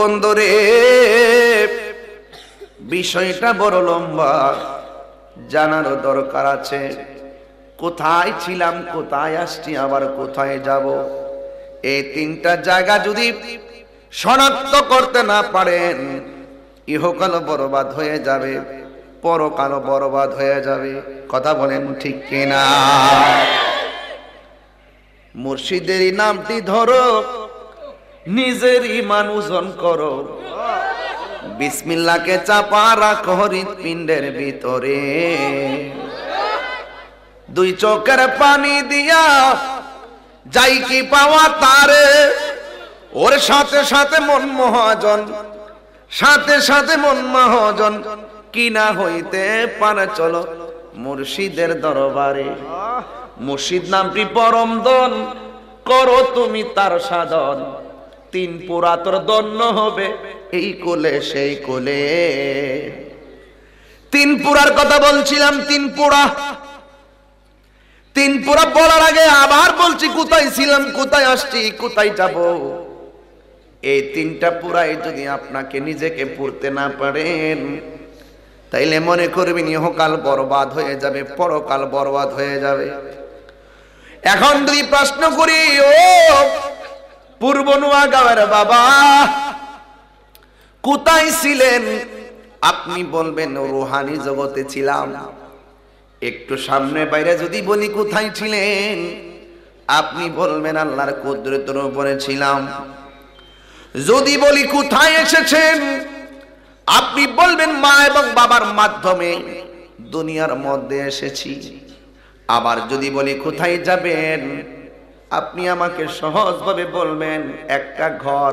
বন্ধুরে বিষয়টা বড় লম্বা, জানারও দরকার আছে। কোথায় ছিলাম, কোথায় আসছি, আবার কোথায় যাব, এই তিনটা জায়গা যদি শনাক্ত করতে না পারেন, ইহকাল বরবাদ হয়ে যাবে, পরকাল বরবাদ হয়ে যাবে। কথা বলেন ঠিক কিনা? মুর্শিদের নামটি ধরো, নিজের ঈমান ওজন করো, বিসমিল্লাহকে চাপা রাখো হৃৎপিণ্ডের ভিতরে, দুই চোখের পানি দিয়া যাই কি পাওয়া তারে, ওর সাথে সাথে মন মহাজন, সাথে সাথে মন মহাজন, কিনা হইতে পারে চলো মুর্শিদের দরবারে। মুর্শিদ নামটি পরম ধন, করো তুমি তার সাধন, তিন পুরা তোর ধন্য হবে এই কোলে সেই কোলে। তিন পুরার কথা বলছিলাম, তিন পুরা, তিন পুরা বলার আগে আবার বলছি কোথায় ছিলাম, কোথায় আসছি, কোথায় যাব। এই তিনটা পুরাই যদি আপনাকে নিজেকে পড়তে না পারেন, তাইলে মনে করবেন ইহকাল বরবাদ হয়ে যাবে, পরকাল বরবাদ হয়ে যাবে। এখন দুই প্রশ্ন করি, ও পূর্ব নোয়াগাঁওয়ের বাবা, কোথায় ছিলেন? আপনি বলবেন রুহানি জগতে ছিলাম। একটু সামনে বাইরে যদি বলি কোথায় ছিলেন, আপনি বলবেন আল্লাহর কুদরতের উপরে ছিলাম। যদি বলি কোথায় এসেছেন, আপনি বলবেন মা এবং বাবার মাধ্যমে দুনিয়ার মধ্যে এসেছি। আবার যদি বলি কোথায় যাবেন, আপনি আমাকে সহজভাবে বলবেন একটা ঘর,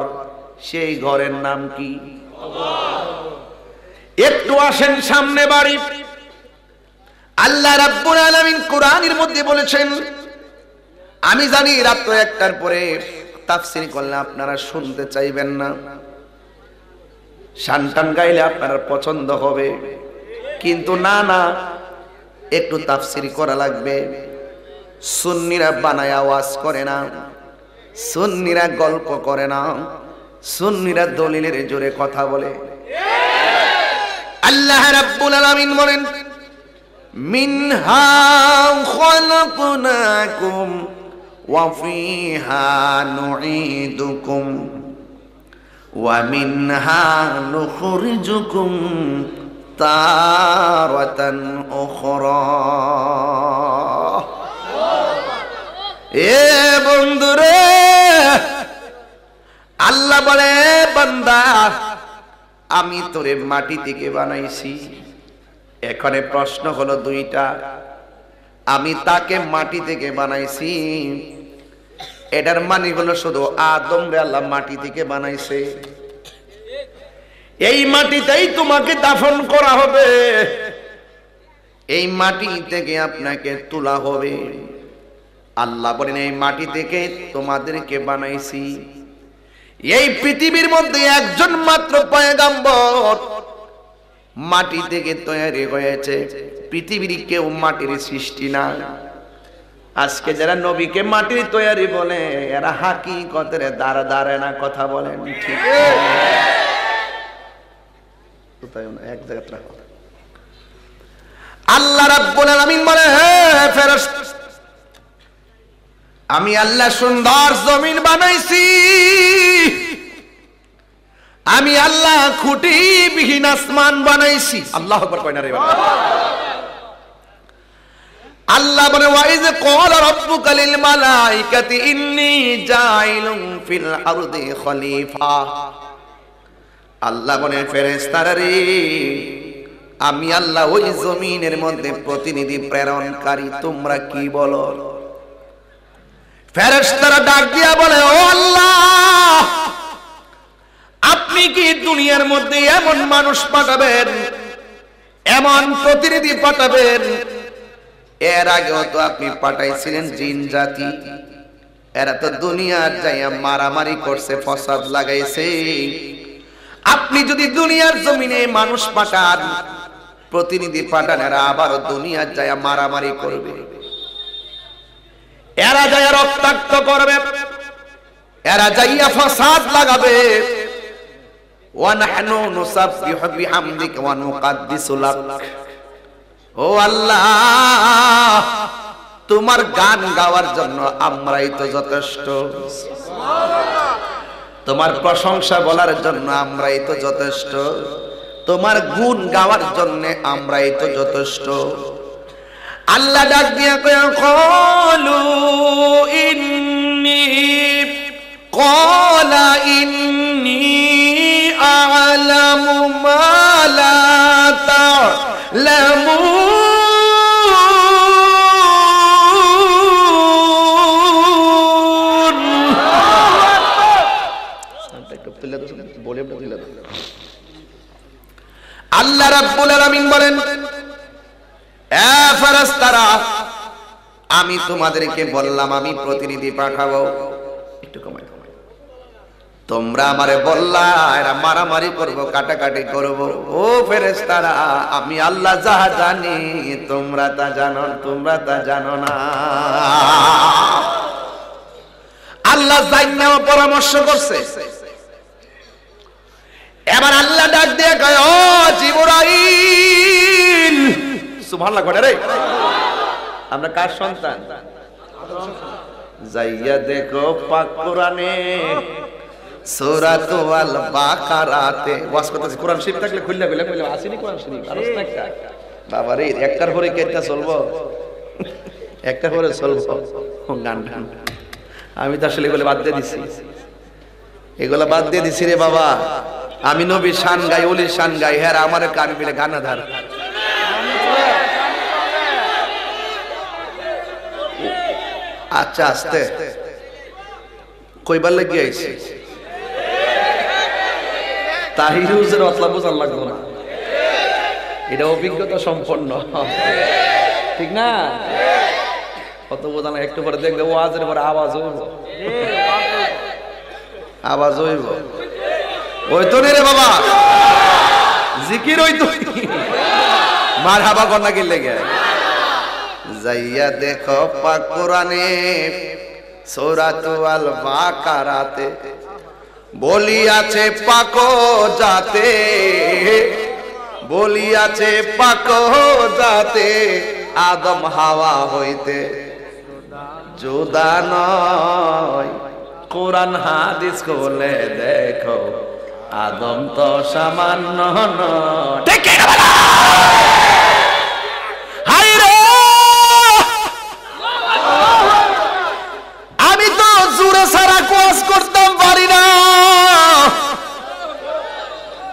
সেই ঘরের নাম কি? একটু আসেন সামনে বাড়ি। আল্লাহ রাব্বুল আলামিন কোরআনের মধ্যে বলেছেন, আমি জানি রাত 1টার পরে তাফসীর করলে আপনারা শুনতে চাইবেন না, শানটান গাইলে আপনারা পছন্দ হবে, কিন্তু না না, একটু তাফসীর করা লাগবে। সুন্নিরা বানায় আওয়াজ করে না, সুন্নিরা গল্প করে না, সুন্নিরা দলিলের জোরে কথা বলে। আল্লাহ রাব্বুল আলামিন বলেন, মিনহা খালাকনাকুম ওয়া ফিহা নুঈদুকুম ওয়া মিনহা নুখরিজুকুম তারাতান উখরা। এ বন্ধুরে, আল্লাহ বলে বান্দা, আমি তোরে মাটি থেকে বানাইছি। এখানে প্রশ্ন হলো দুইটা, আমি তাকে মাটি থেকে বানাইছি, এটার মানে হলো শুধু আদম রে আল্লাহ মাটি থেকে বানাইছে, এই মাটিতেই তোমাকে দাফন করা হবে, এই মাটি থেকে আপনাকে তোলা হবে। আল্লাহ বলেন এই মাটি থেকে তোমাদেরকে বানাইছি। এই পৃথিবীর মধ্যে একজন মাত্র পয়গম্বর মাটি থেকে তৈরি হয়েছে, পৃথিবীর কেউ মাটির সৃষ্টি না। আজকে যারা নবীকে মাটির তৈরি বলে, এরা হাকিকতের দ্বারা দাঁড়ে না। কথা বলেন ঠিক? এক জায়গাতে রাখো। আল্লাহ রাব্বুল আলামিন বলে, হে ফেরেশতা, আমি আল্লাহ সুন্দর জমিন বানাইছি, আমি আল্লাহ খুঁটি বিহীন আসমান বানাইছি। আল্লাহু আকবার কয় না রে বাবা? আল্লাহ বলে, ওয়াইজ ক্বালা রাব্বুকা লিল মালাইকাতি ইন্নী জাইলুন ফিল আরদি খলিফা। আল্লাহ বলে, ফেরেশতারা রে, আমি আল্লাহ ওই জমিনের মধ্যে প্রতিনিধি প্রেরণকারী, তোমরা কি বলো? ফেরেশতারা ডাক দিয়া বলে, ও আল্লাহ, আপনি কি দুনিয়ার মধ্যে এমন মানুষ পাঠাবেন, এমন প্রতিনিধি পাঠাবেন, এর আগেও তো আপনি পাঠাইছিলেন জিন জাতি, এরা তো দুনিয়ার যাইয়া মারামারি করছে, ফসাদ লাগাইছে। আপনি যদি দুনিয়ার জমিনে মানুষ পাঠান, প্রতিনিধি পাঠান, এরা আবার দুনিয়ার যাইয়া মারামারি করবে, এরা যাইয়া রক্তাক্ত করবে, এরা যাইয়া ফসাদ লাগাবে। ওয়া নাহনু নুসাব্বিহু বিহামদিকা ওয়া নুকাদ্দিসু লাক। ও আল্লাহ, তোমার গান গাওয়ার জন্য আমরাই তো যথেষ্ট, তোমার প্রশংসা বলার জন্য আমরাই তো যথেষ্ট, তোমার গুণ গাওয়ার জন্য আমরাই তো যথেষ্ট। আল্লাহ ডাক দিয়া কয় ক্বালু ইন্নী ক্বালা ইন্নী আ'লামু মা লা তা'লামুন। আল্লাহ রাব্বুল আলামিন বলেন, এ ফেরেশতারা, আমি তোমাদেরকে বললাম আমি প্রতিনিধি পাঠাবো, একটু কমাই, তোমরা আমারে বললা এরা মারামারি করব, কাটাকাটি করব। ও ফেরেশতারা, আমি আল্লাহ যাহা জানি তোমরা তা জানো, তোমরা তা জানো না। আল্লাহ জাইন্নাও পরামর্শ করছে। এবার আল্লাহ ডাক দিয়ে কয়, ও জিবরাইল, সুবহানাল্লাহ করে রে, আমরা কার সন্তান? যাইয়া দেখো পাক কোরআনে সূরাতুল বাকারাতে। ওয়াজ করতেছি, কোরআন শরীফ থাকলে খুললা খুললা কইলে আসেনি কোরআন শরীফ আর আছে একটা। বাবা রে, একটার পরে কেটে চলবো, একটার পরে চলবো গান গান। আমি তো আসলে এগুলো বাদ দিয়ে দিছি, এগুলো বাদ দিয়ে দিছি রে বাবা। আমি নবীর শান গাই, ওলির শান গাই, হ্যাঁ আমার কান মিলে গানাধার। আচ্ছা, আস্তে কইবার লাগি আইছি, তাহিরুজের অতলা বোঝার লাগতো না, এটা অভিজ্ঞতা সম্পন্ন, ঠিক না? কত বোঝা না, একটু পরে দেখবে ওয়াজের পরে আওয়াজ হইব, আওয়াজ হইব, ওই তো রে বাবা, জিকির ওই তো, মারহাবা কন্যা কি লেগে। যাইয়া দেখো পাক কোরআনে সূরাতুল বাকারাতে বলিয়াছে পাক জাতে, বলিয়াছে পাক জাতে আদম হাওয়া হইতে জুদা নয়। কোরআন হাদিস খুলে দেখো আদম তো সামান্য নয়। ঠিক কি না? হায় রে, আমি তো জোরে সারা কোয়াজ করতাম পারি না,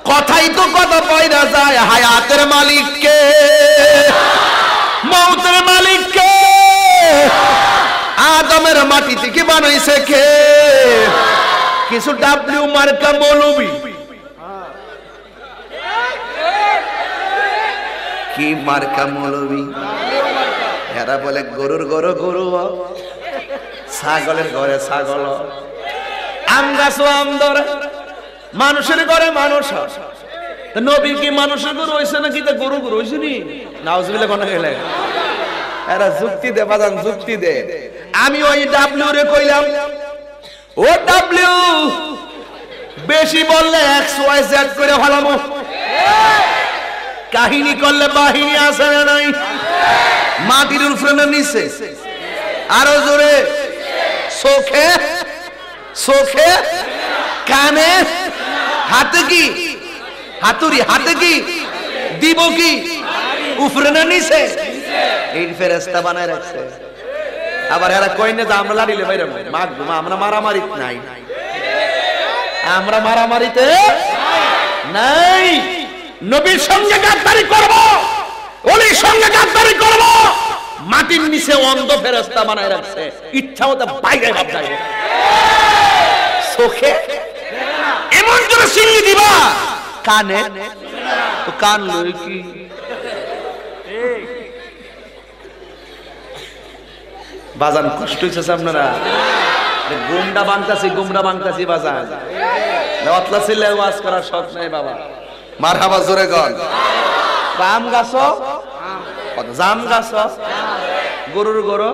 কথাই তো কথা পাইরা যায়। হায়াতের মালিক কে, মৌতের মালিক কে, আদমের মাটি থেকে বানাইছে কে? কিছু ডাব্লিউ মার্কা মৌলবী, কি মার্কা মৌলবী, এরা বলে গরুর ঘরে গরু, ছাগলের ঘরে ছাগল, আম গাছ আম ধরে, মানুষের ঘরে মানুষ। নবী কি মানুষের গরু হয়েছে নাকি তা গরু গরু হয়েছে নি? নাউজুবিল্লাহ কোন গেলে এরা যুক্তি দে বাজান, যুক্তি দে। আমি ওই ডাব্লিউ রে কইলাম, ও ডাব্লিউ বেশি বললে XYZ করে ফেলামো, কাহিনী করলে বাহিনী আছে না নাই? মাটির উপরে না নিচে? আরো জোরে, চোখে, চোখে, কানে, হাতে কি হাতুড়ি, হাতে কি দিব, কি উপরে না নিচে? এই ফেরেশতা বানায় রাখছে। আবার এরা কই না যে আমরা লাড়িলে বাইরে মারবো, আমরা মারামারি নাই, আমরা মারামারিতে নাই। নবীর সঙ্গে গাদ্দারি করব, ওলির সঙ্গে গাদ্দারি করব, মাটির নিচে অন্ধ ফেরেশতা বানায় রাখছে, ইচ্ছা মতো বাইরে ভাব যায়। চোখে এমন জোরে সিঙ্গি দিবা, কানে তো কান লই কি বাজান, কষ্ট হইছে আপনারা? গুমডা বাংতাছি, গুমডা বাংতাছি বাজান, অতলা ছিলে ওয়াজ করার শখ নাই বাবা। মারহাবা জোরে গন। আম গাছ, জাম গাছ, গরুর গরু,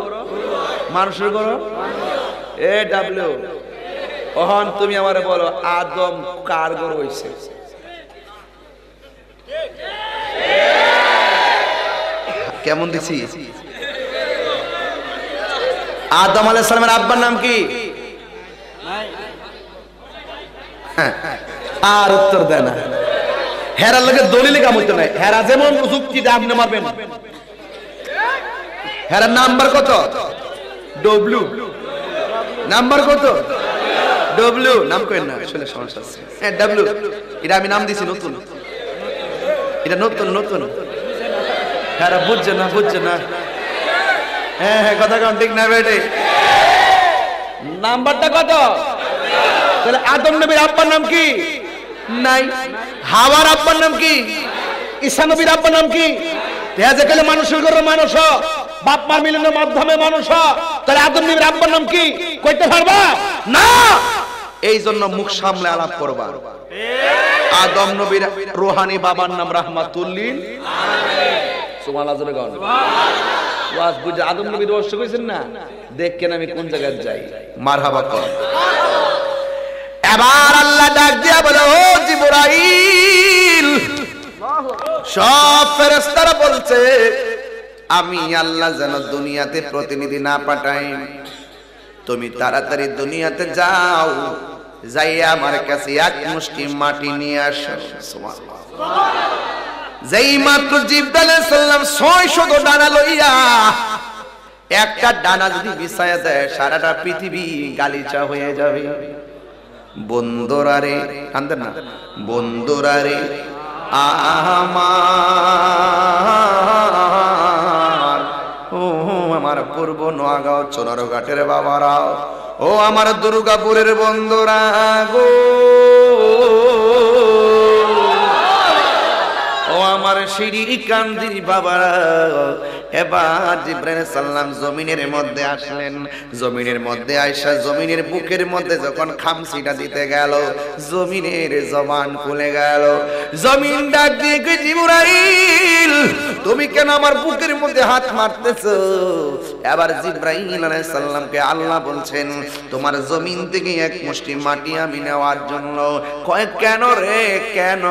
মানুষের গরু। এ ডাব্লিউ, ওহন তুমি আমারে বলো আদম কার গরু হইছে? কেমন দিছি? আদম আলাইহিস সালামের আব্বার নাম কি? আর উত্তর দেয় না। হেরার লোকের দলিলে কাম হইতো না। হেরা যেমন যুক্তি দিয়ে আপনি মারবেন। হেরার নাম্বার কত? ডব্লিউ। নাম্বার কত? ডব্লিউ। নাম কইেন না, আসলে সমস্যা আছে। হ্যাঁ ডব্লিউ, এটা আমি নাম দিছি নতুন, এটা নতুন নতুন। হেরা বুঝছে না, বুঝছে না। হ্যাঁ হ্যাঁ, কথা কোন ঠিক না বেটে? নাম্বারটা কত? তাহলে আদম নবীর আব্বার নাম কি? নাই। হাওয়ার আব্বার নাম কি? ঈসা নবীর আব্বার নাম কি? তেজাকালে মানুষের ঘরে মানুষ, বাপ মা মিলনের মাধ্যমে মানুষ, তাহলে আদম নবীর আব্বার নাম কি কইতে পারবা না? এই জন্য মুখ সামলে আলাপ করবা। আদম নবীর রূহানি বাবার নাম রাহমাতুল্লিল আলামিন। সুবহানাল্লাহ জোরে গান। ওয়াজ বুঝে আদম নবীর রহস্য কইছেন না? দেখেন আমি কোন জায়গায় যাই। মারহাবা কর। এবার আল্লাহ ডাক দিয়া বলে, ও জিবরাইল, সব ফেরেশতারা বলছে আমি আল্লাহ যেন দুনিয়াতে প্রতিনিধি না পাঠাই, তুমি তাড়াতাড়ি দুনিয়াতে যাও, যাইয়া আমার কাছে এক মুষ্টি মাটি নিয়ে আসো। সুবহানাল্লাহ। যেই মাত্র জিবরাইল আলাইহিস সালাম 600 ডানা লইয়া, একটা ডানা যদি বিছায়া দেয় সারাটা পৃথিবী গালিচা হয়ে যাবে। বন্ধুরারে, কান্দেন না, বন্ধুরারে আমার, ও আমার পূর্ব নোয়াগাঁও চোনারঘাটের বাবারা, ও আমার দুর্গাপুরের বন্ধুরা গো, ও আমার শিরির কান্দির বাবারা। এবার জিবরাইল আলাইহিস সালাম জমিনের মধ্যে আসলেন। জমিনের মধ্যে আয়েশা জমিনের বুকের মধ্যে যখন খামসিটা দিতে গেল, জমিনের জবান খুলে গেল। জমিন ডাক দিয়ে কই, জিবরাইল তুমি কেন আমার বুকের মধ্যে হাত মারতেছো? এবার জিবরাইল আলাইহিস সালামকে আল্লাহ বলছেন, তোমার জমিন থেকে এক মুষ্টি মাটি আমি নেওয়ার জন্য। কয় কেন রে, কেন?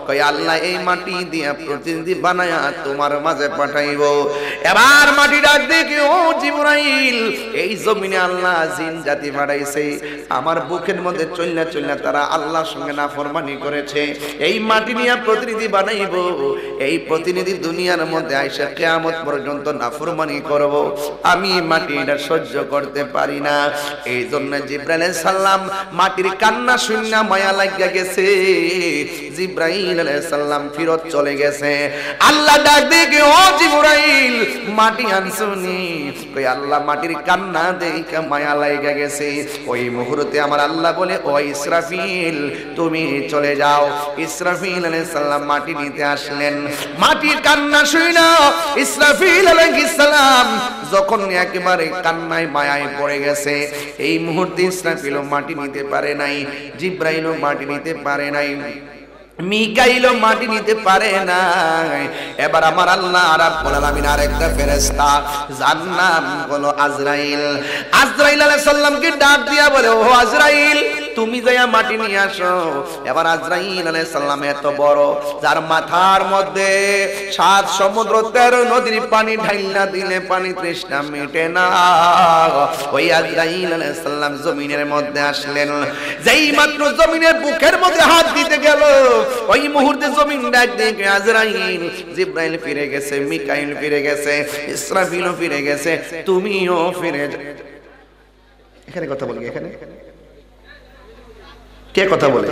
কয় আল্লাহ এই মাটি দিয়া প্রতিনিধি বানায়া তোমার মাঝে পাঠাইবো। এবার মাটি ডাক দেখে, ও জিবরাইল, এই জমিনে আল্লাহ জিন জাতি পাঠাইছে, আমার বুকের মধ্যে চলনা চলনা তারা আল্লাহর সঙ্গে নাফরমানি করেছে। এই মাটি নিয়ে প্রতিনিধি বানাইবো, এই প্রতিনিধি দুনিয়ার মধ্যে আইসা কিয়ামত পর্যন্ত নাফরমানি করব। আমি মাটিটা সহ্য করতে পারি না। এই জন্য জিবরাইল আলাইহিস সালাম মাটির কান্না শুননা মায়া লাগিয়া গেছে। জিবরাইল আলাইহিস সালাম ফিরত চলে গেছে। আল্লাহ ডাক দেখে, ও জিবরাইল মাটি আনছুনি? কই আল্লাহ মাটির কান্না দেখে মায়া লাগিয়া গেছে। ওই মুহূর্তে আমার আল্লাহ বলে, ও ইসরাফিল তুমি চলে যাও। ইসরাফিল আলাইহিস সালাম মাটি নিতে আসলেন। মাটির কান্না শুনা ইসরাফিল আলাইহিস সালাম যখন একেবারে কান্নায় মায়ায় পড়ে গেছে, এই মুহূর্তে ইসরাফিলও মাটি নিতে পারে নাই, জিবরাইলও মাটি নিতে পারে নাই, মিকাইলও মাটি নিতে পারে না। এবার আমার আল্লাহ রাব্বুল আলামিন আরেকটা ফেরেশতা, যার নাম হলো আজরাইল। আজরাইল আলাইহিস সালামকে ডাক দিয়া বলে, ও আজরাইল তুমি যাইয়া মাটি নিয়ে আসো। এবার আজরাইল আলাইহিস সালাম এত বড়, যার মাথার মধ্যে 7 সমুদ্র 13 নদীর পানি ঢাইলা দিলে পানি তৃষ্ণা মিটে না। ওই আজরাইল আলাইহিস সালাম জমিনের মধ্যে আসলেন। যেই মাত্র জমিনের বুকের মধ্যে হাত দিতে গেল, ওই মুহূর্তে জমিন ডাক দিয়ে, আজরাইল, জিবরাইল ফিরে গেছে, মিকাইল ফিরে গেছে, ইসরাফিলও ফিরে গেছে, তুমিও ফিরে যাও। এখানে কথা বলি, এখানে কে কথা বলে?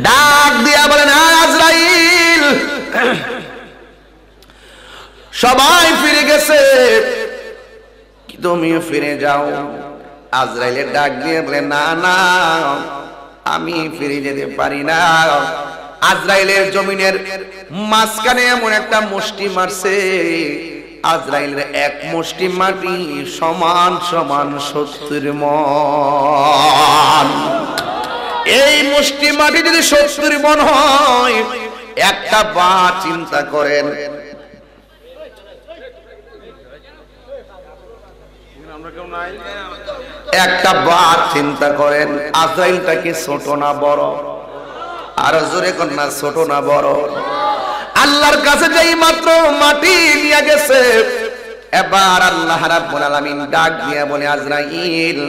ডাক দিয়া বলেন, আজরাইল সবাই ফিরে গেছে, তুমিও ফিরে যাও। আজরাইলের ডাক দিয়ে বলে, না না আমি ফিরে যেতে পারি না। আজরাইলের জমিনের মাঝখানে এমন একটা মুষ্টি মারছে, আজরাইলের এক মুষ্টি মাটি সমান সমান 70 মণ। এই মুষ্টি মাটি যদি 70 মণ হয়, একটা বার চিন্তা করেন, একটা বার চিন্তা করেন আজরাইলটা কি ছোট না বড়? আর জোরে কন্যা ছোট না বড়? আল্লাহর কাছে যেই মাত্র মাটি নিয়ে গেছে, এবার আল্লাহ রাব্বুল আলামিন ডাক দিয়া বলে, আজরাইল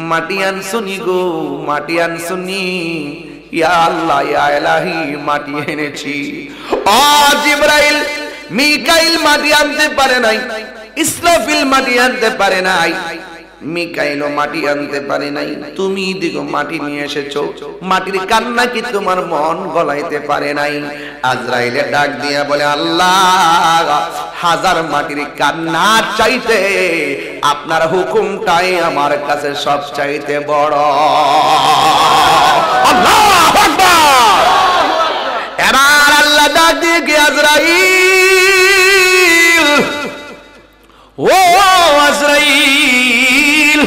মাটি আনছুনি গো, মাটি আনছুনি। ইয়া আল্লাহ ইয়া ইলাহি, মাটি এনেছি। ও জিবরাইল মিকাইল মাটি আনতে পারে নাই, ইসরাফিল মাটি আনতে পারে নাই, মিকাইলও মাটি আনতে পারে নাই, তুমি দিগো মাটি নিয়ে এসেছো। মাটির কান্না কি তোমার মন গলাইতে পারে নাই? আজরাইলে ডাক দিয়া বলে, আল্লাহ হাজার মাটির কান্না চাইতে আপনার হুকুমটাই আমার কাছে সব চাইতে বড়। আল্লাহু আকবার। এবার আল্লাহ ডাক দিয়ে কি, আজরাইল, ও আজরাইল,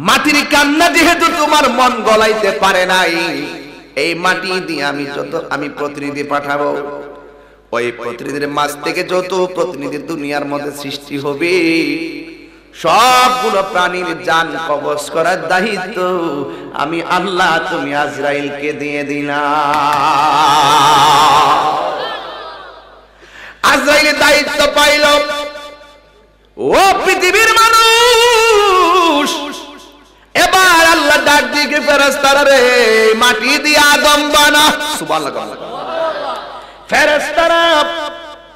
মাটির কান্না যেহেতু তোমার মন গলাইতে পারে নাই, এই মাটি দিয়ে আমি প্রতিনিধি পাঠাবো। ওই প্রতিনিধির মাঝ থেকে যত প্রতিনিধি দুনিয়ার মধ্যে সৃষ্টি হবে, সবগুলো প্রাণীর জান কবজ করার দায়িত্ব আমি আল্লাহ তুমি আজরাইলকে দিয়ে দিলাম। আজরাইলের দায়িত্ব পাইল। ও পৃথিবীর মানুষ, এবার আল্লাহ ডাক দিয়ে ফেরেশতারা, রে মাটি দিয়ে আদম বানা। সুবহানাল্লাহ। ফেরেশতারা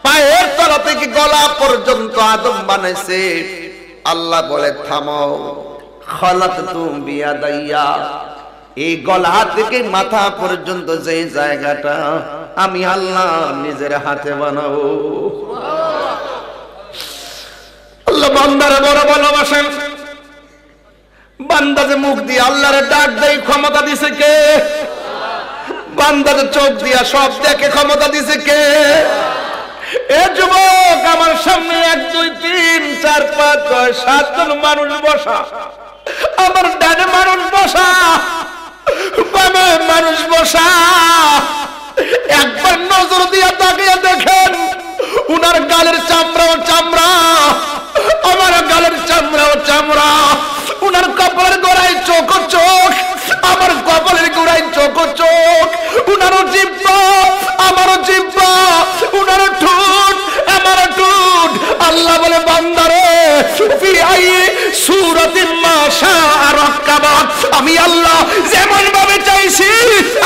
পায়ের তলা থেকে গলা পর্যন্ত আদম বানাইছে। আল্লাহ বলে, থামো, খালাকতু বিয়াদাইয়া, এই গলা থেকে মাথা পর্যন্ত যে জায়গাটা আমি আল্লাহ নিজের হাতে বানাবো। আল্লাহ বান্দারে বড় ভালোবাসেন। বান্দা যে মুখ দিয়ে আল্লাহরে ডাক দেয়, ক্ষমতা দিছে কে? বান্দা যে চোখ দিয়া সব দেখে, ক্ষমতা দিছে কে? এ যুবক, আমার সামনে 1 2 3 4 5 6 7 জন মানুষ বসা, আমার ডানে মানুষ বসা, বামে মানুষ বসা। একবার নজর দিয়া তাকিয়ে দেখেন, উনার গালের চামড়াও চামড়া, আমার গালের চামড়াও চামড়া। উনার কপালের গোড়ায় চোখ চোখ, আমার কপালের গোড়ায় চোখ চোখ। উনারও জিহ্বা, আমারও জিহ্বা, উনারও ঠোঁট, আমারও ঠোঁট। আল্লাহ বলে, বান্দারে ফি আই সূরাতিন মা শাআ রাক্কাবা, আমি আল্লাহ যেমন ভাবে চাইছি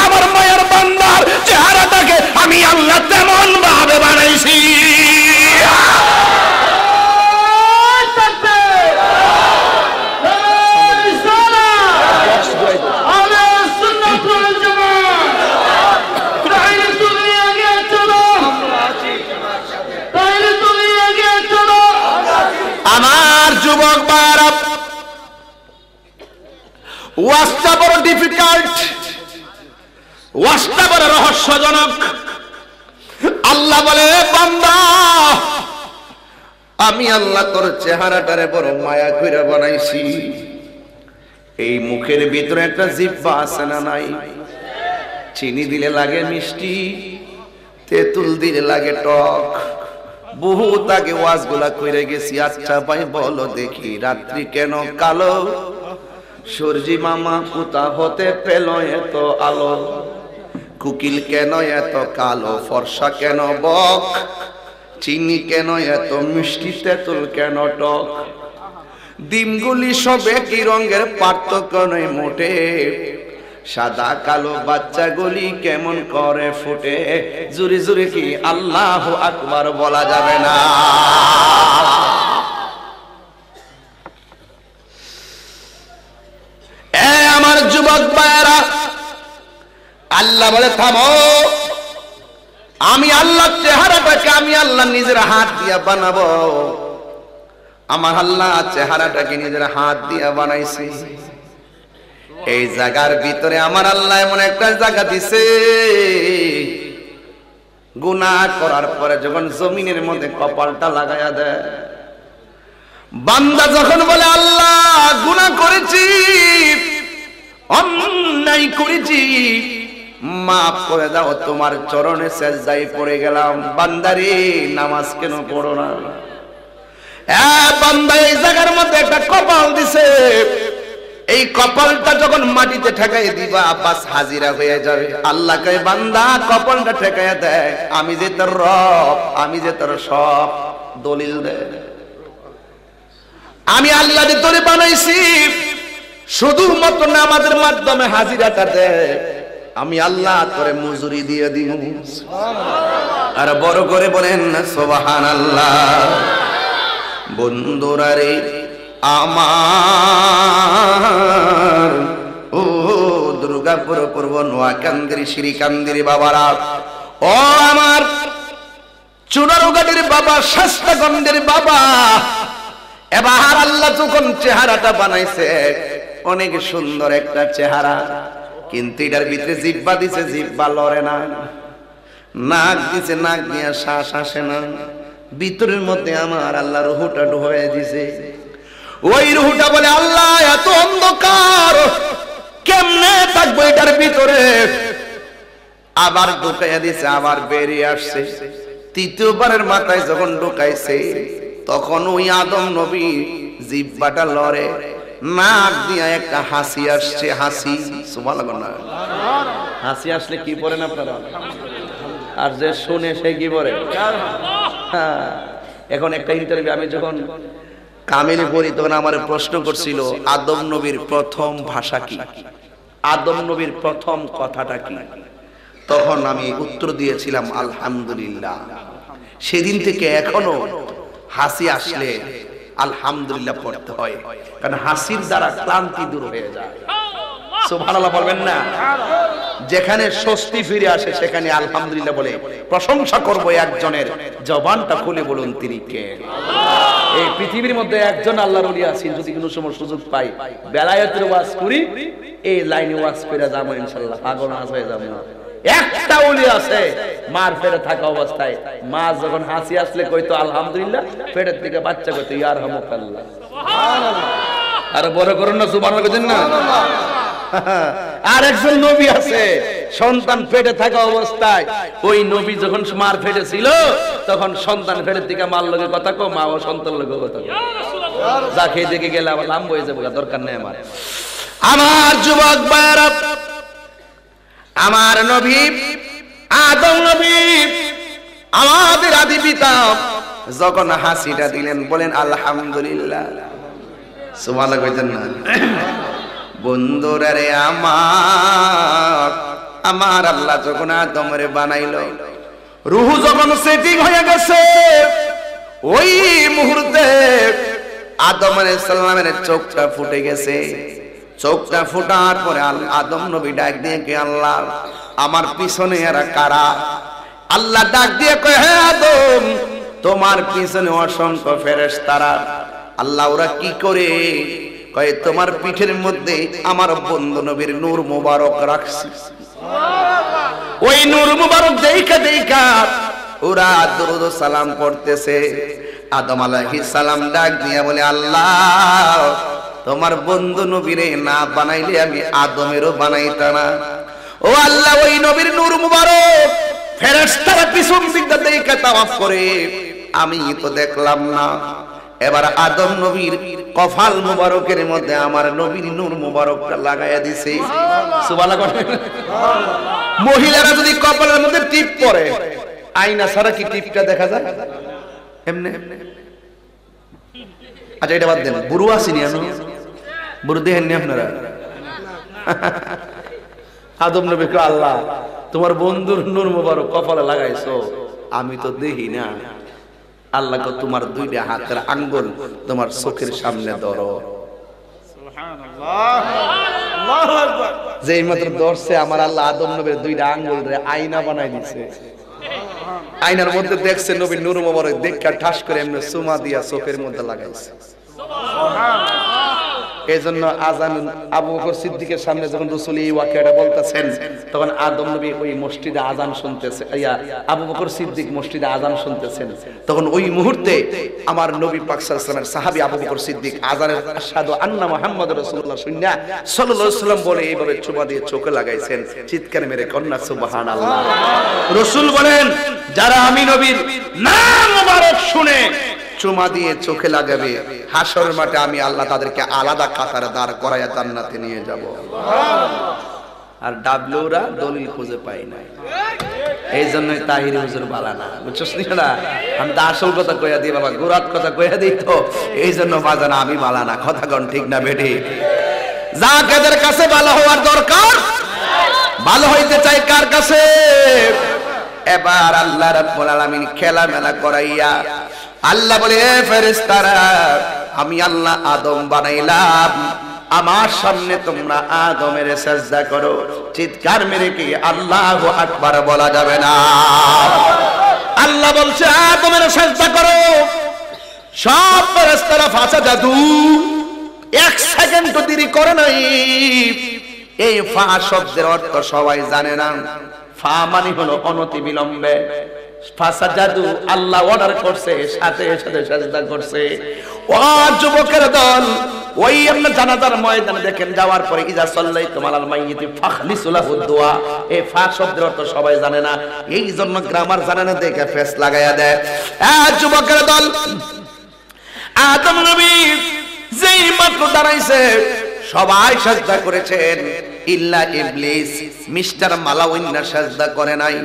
আমার মায়ের বান্দার চেহারাটাকে আমি আল্লাহ তেমন ভাবে বানাইছি। আমার যুবক ভাইরা, ওয়াজটা বড় ডিফিকাল্ট, ওয়াজটা বড় রহস্যজনক। আল্লাহ বলে, বান্দা আমি আল্লাহ তোর চেহারাটারে বড় মায়া কইরা বানাইছি। এই মুখের ভিতরে একটা জিহ্বা আছে না নাই? চিনি দিলে লাগে মিষ্টি, তেঁতুল দিলে লাগে টক। বহুত আগে ওয়াজগুলা কইরে গেছি। আচ্ছা ভাই বলো দেখি, রাত্রি কেন কালো? সূর্যি মামা কোথা হতে পেল এত আলো? কুকিল কেন এত কালো? ফর্সা কেন বক? চিনি কেন এত মিষ্টি? তেঁতুল কেন টক? ডিমগুলি সব একই রঙের, পার্থক্য নয় মোটে। সাদা কালো বাচ্চাগুলি কেমন করে ফুটে? জুরি জুরি কি আল্লাহু আকবার বলা যাবে না? এ আমার যুবক ভাইরা, আল্লাহ বলে, থামো, আমি আল্লাহ চেহারাটাকে আমি আল্লাহ নিজের হাত দিয়া বানাবো। আমার আল্লাহ চেহারাটাকে নিজের হাত দিয়া বানাইছি। এই জায়গার ভিতরে আমার আল্লাহ এমন একটা জায়গা দিছে, গুনাহ করার পরে যখন জমিনের মধ্যে কপালটা লাগায়া দেয়, বান্দা যখন বলে, আল্লাহ গুনাহ করেছি, অন্যায় করেছি, মাফ করে দাও, তোমার চরণে সেজদায় পড়ে গেলাম। বান্দারে নামাজ কেন পড়ো না? বান্দা এই জায়গার মধ্যে একটা কপাল দিছে, এই কপালটা যখন মাটিতে ঠেকাই দিবা বাস হাজিরা হয়ে যাবে। আল্লাহ কয় বান্দা কপালটা ঠেকাইয়া দেয়, আমি যে তোর রব, আমি যে তোর সব। দলিল দেয়, আমি আল্লাহ যে তোরে বানাইছি, শুধুমাত্র নামাজের মাধ্যমে হাজিরাটা দেয়, আমি আল্লাহ তোরে মজুরি দিয়ে দিব। আর বড় করে বলেন সুবহানাল্লাহ। বন্ধুরা রে আমার, ও দুর্গাপুর পূর্ব নোয়াকান্দির শ্রীকান্দির বাবারা, ও আমার চুনারুঘাটের বাবা, শাস্তাগঞ্জের বাবা, এবার আল্লাহ যখন চেহারাটা বানাইছে, অনেক সুন্দর একটা চেহারা, কিন্তু এটার ভিতরে জিহ্বা দিছে, জিহ্বা লড়ে না। নাক দিছে, নাক দিয়ে শ্বাস আসে না। ভিতরের মধ্যে আমার আল্লাহ রুহটা ঢুকাইয়া দিছে। ওই রুহটা বলে আল্লাহ এত অন্ধকার, কেমনে থাকবো এটার ভিতরে? আবার ঢুকাইয়া দিছে, আবার বেরিয়ে আসছে। তৃতীয়বারের মাথায় যখন ঢুকাইছে, তখন ওই আদম নবী জিহ্বাটা লড়ে, নাক দিয়া একটা হাসি আসছে। হাসি সুবহানাল্লাহ। হাসি আসলে কি পড়েন আপনারা? আর যে শুনে সে কি পড়ে? এখন একটা ইন্টারভিউ আমি যখন কামিলে পড়ি, তখন আমার প্রশ্ন করছিল আদম নবীর প্রথম ভাষা কি, আদম নবীর প্রথম কথাটা কি? তখন আমি উত্তর দিয়েছিলাম আলহামদুলিল্লাহ। সেদিন থেকে এখনো হাসি আসলে আলহামদুলিল্লাহ পড়তে হয়, কারণ হাসির দ্বারা ক্লান্তি দূর হয়ে যায়। সুবহানাল্লাহ বলবেন না? যেখানে স্বস্তি ফিরে আসে সেখানে আলহামদুলিল্লাহ বলে প্রশংসা করব একজনের। জবানটা খুলে বলুন তিনি কে? এই পৃথিবীর মধ্যে একজন আল্লাহর ওলি আছেন, যদি কোনো সময় সুযোগ পাই বেলায়েতের ওয়াজ করি, এই লাইনে ওয়াজ করে যাবো ইনশাআল্লাহ, পাগল না হয়ে যাবো। একটা ওলি আছে মার পেটে থাকা অবস্থায়, মা যখন হাসি আসলে কইতো আলহামদুলিল্লাহ, পেটের থেকে বাচ্চা কইতো ইয়ারহামুকাল্লাহ। সুবহানাল্লাহ। আর বড় করুন না সুবহানাল্লাহ কইতেন না? আর একজন নবী আছে সন্তান পেটে থাকা অবস্থায়, ওই নবী যখন মার পেটে ছিল, তখন সন্তান পেটের থেকে মার লগে কথা কো, মা ও সন্তান লগে কথা কো। যা খেয়ে দেখে গেলে আবার লাম্ব হয়ে যাবে, দরকার নেই আমার। আমার যুবক ভাইরা, আমার নবী আদম নবী, আমাদের আদি পিতা, যখন হাসিটা দিলেন বলেন আলহামদুলিল্লাহ। সুবহানাল্লাহ কইতেন না? বন্ধুরা রে আমার, আমার আল্লাহ যখন আদমরে বানাইলো, রূহ যখন সেটিং হয়ে গেছে, ওই মুহূর্তে আদম আলাইহিস সালামের চোখটা ফুটে গেছে। চোখটা ফুটার পরে আদম নবী ডাক দিয়ে কে আল্লাহ, আমার পিছনে এরা কারা? আল্লাহ ডাক দিয়ে কয়, হে আদম, তোমার পিছনে অসংখ্য ফেরেশতারা। আল্লাহ ওরা কি করে? কয় তোমার পিঠের মধ্যে আমার বন্ধু নবীর নূর মুবারক রাখছি। ওই নূর মুবারক দেখা দেখা ওরা দরুদ সালাম পড়তেছে। আদম আলাইহিস সালাম ডাক দিয়ে বলে আল্লাহ, তোমার বন্ধু নবীরে না বানাইলে আমি আদমেরও বানাইতাম না। ও আল্লাহ, ওই নবীর নূর মুবারক ফেরেশতারা পিছন দিক থেকে তাওয়াফ করে, আমি তো দেখলাম না। এবার আদম নবীর কফাল মুবারকের মধ্যে আমার নবীর নূর মুবারকটা লাগাইয়া দিছে। সুবহানাল্লাহ। মহিলারা যদি কপালের মধ্যে টিপ পরে, আয়না ছাড়া কি টিপটা দেখা যায়? এমনি। আচ্ছা এটা বাদ দেন, বুড়ো আসেনি, আমি বুড়ো দেখেননি আপনারা? আদম নবী কয় আল্লাহ, তোমার বন্ধুর নূর মুবারক কপালে লাগাইছো, আমি তো দেখি না। আল্লাহ কয় তোমার দুইটা হাতের আঙ্গুল তোমার চোখের সামনে ধরো। সুবহানাল্লাহ, আল্লাহু আকবার। যেই মাত্র ধরছে আমার আল্লাহ আদম নবীর দুইটা আঙ্গুল রে আয়না বানাই দিয়েছে। আয়নার মধ্যে দেখছে নবীর নূর মুবারক, দেখা ঠাস করে এমনি সুমা দিয়া চোখের মধ্যে লাগাইছে। সুবহানাল্লাহ। এজন্য আযান আবু বকর সিদ্দিকের সামনে যখন রাসূল এই ওয়াকিয়াটা বলতেছেন, তখন আদম নবী ওই মসজিদে আযান শুনতেছে, আবু বকর সিদ্দিক মসজিদে আযান শুনতেছেন। তখন ওই মুহূর্তে আমার নবী পাক সাল্লাল্লাহু আলাইহি ওয়াসাল্লামের সাহাবী আবু বকর সিদ্দিক আযানের আশহাদু আন্না মুহাম্মাদুর রাসূলুল্লাহ শুননা সাল্লাল্লাহু আলাইহি ওয়াসাল্লাম বলে এইভাবে চুমা দিয়ে চোখে লাগাইছেন, চিৎকার মেরে কন্যা সুবহানাল্লাহ। রাসূল বলেন, যারা আমি নবীর নাম মুবারক শুনে চুমা দিয়ে চোখে লাগাবে, হাসর মাঠে আমি আল্লাহ তাদেরকে আলাদা কাতারে দাঁড় করাইয়া জান্নাতে নিয়ে যাব। আর ডাবলুরা দলিল খুঁজে পাই না, এই জন্যই তাহিরি হুজুর বালা না, বুঝছস না? আমি তো আসল কথা কইয়া দিই বাবা, গুরাত কথা কইয়া দিই, তো এই জন্য বাজানা আমি বালা না। কথা কোন ঠিক না বেটি? যা কাদের কাছে ভালো হওয়ার দরকার, ভালো হইতে চাই কার কাছে? এবার আল্লাহ রাব্বুল আলামিন খেলা মেলা করাইয়া আল্লাহ বলে, এ ফেরেশতারা, আমি আল্লাহ আদম বানাইলাম, আমার সামনে তোমরা আদমের সাজদা করো। চিৎকার মেরে কি আল্লাহু আকবার বলা যাবে না? আল্লাহ বলছে আদমের সাজদা করো। সব ফেরেশতারা ফাসাজাদু, এক সেকেন্ড দেরি করে নাই। এই ফা শব্দের অর্থ সবাই জানে না। ফা মানে হলো অনতি বিলম্বে। ফাসাজাদু আল্লাহ অর্ডার করছে, সাথে সাথে সাজদা করছে। ও যুবকের দল, ওই আমরা জানাজার ময়দানে দেখেন যাওয়ার পরে ইজা সাল্লাইতুম আলাল মাইয়িতি ফাখলিসু লাহু দুআ, এই ফা শব্দের অর্থ সবাই জানে না, এই জন্য গ্রামার জানে না দেখে ফেস লাগায়া দেয়। যুবকের দল, আদম নবী যেই মাত্র দাঁড়াইছে সবাই সাজদা করেছেন, ইল্লা ইবলিস, মিস্টার মালাউইন্না সাজদা করে নাই।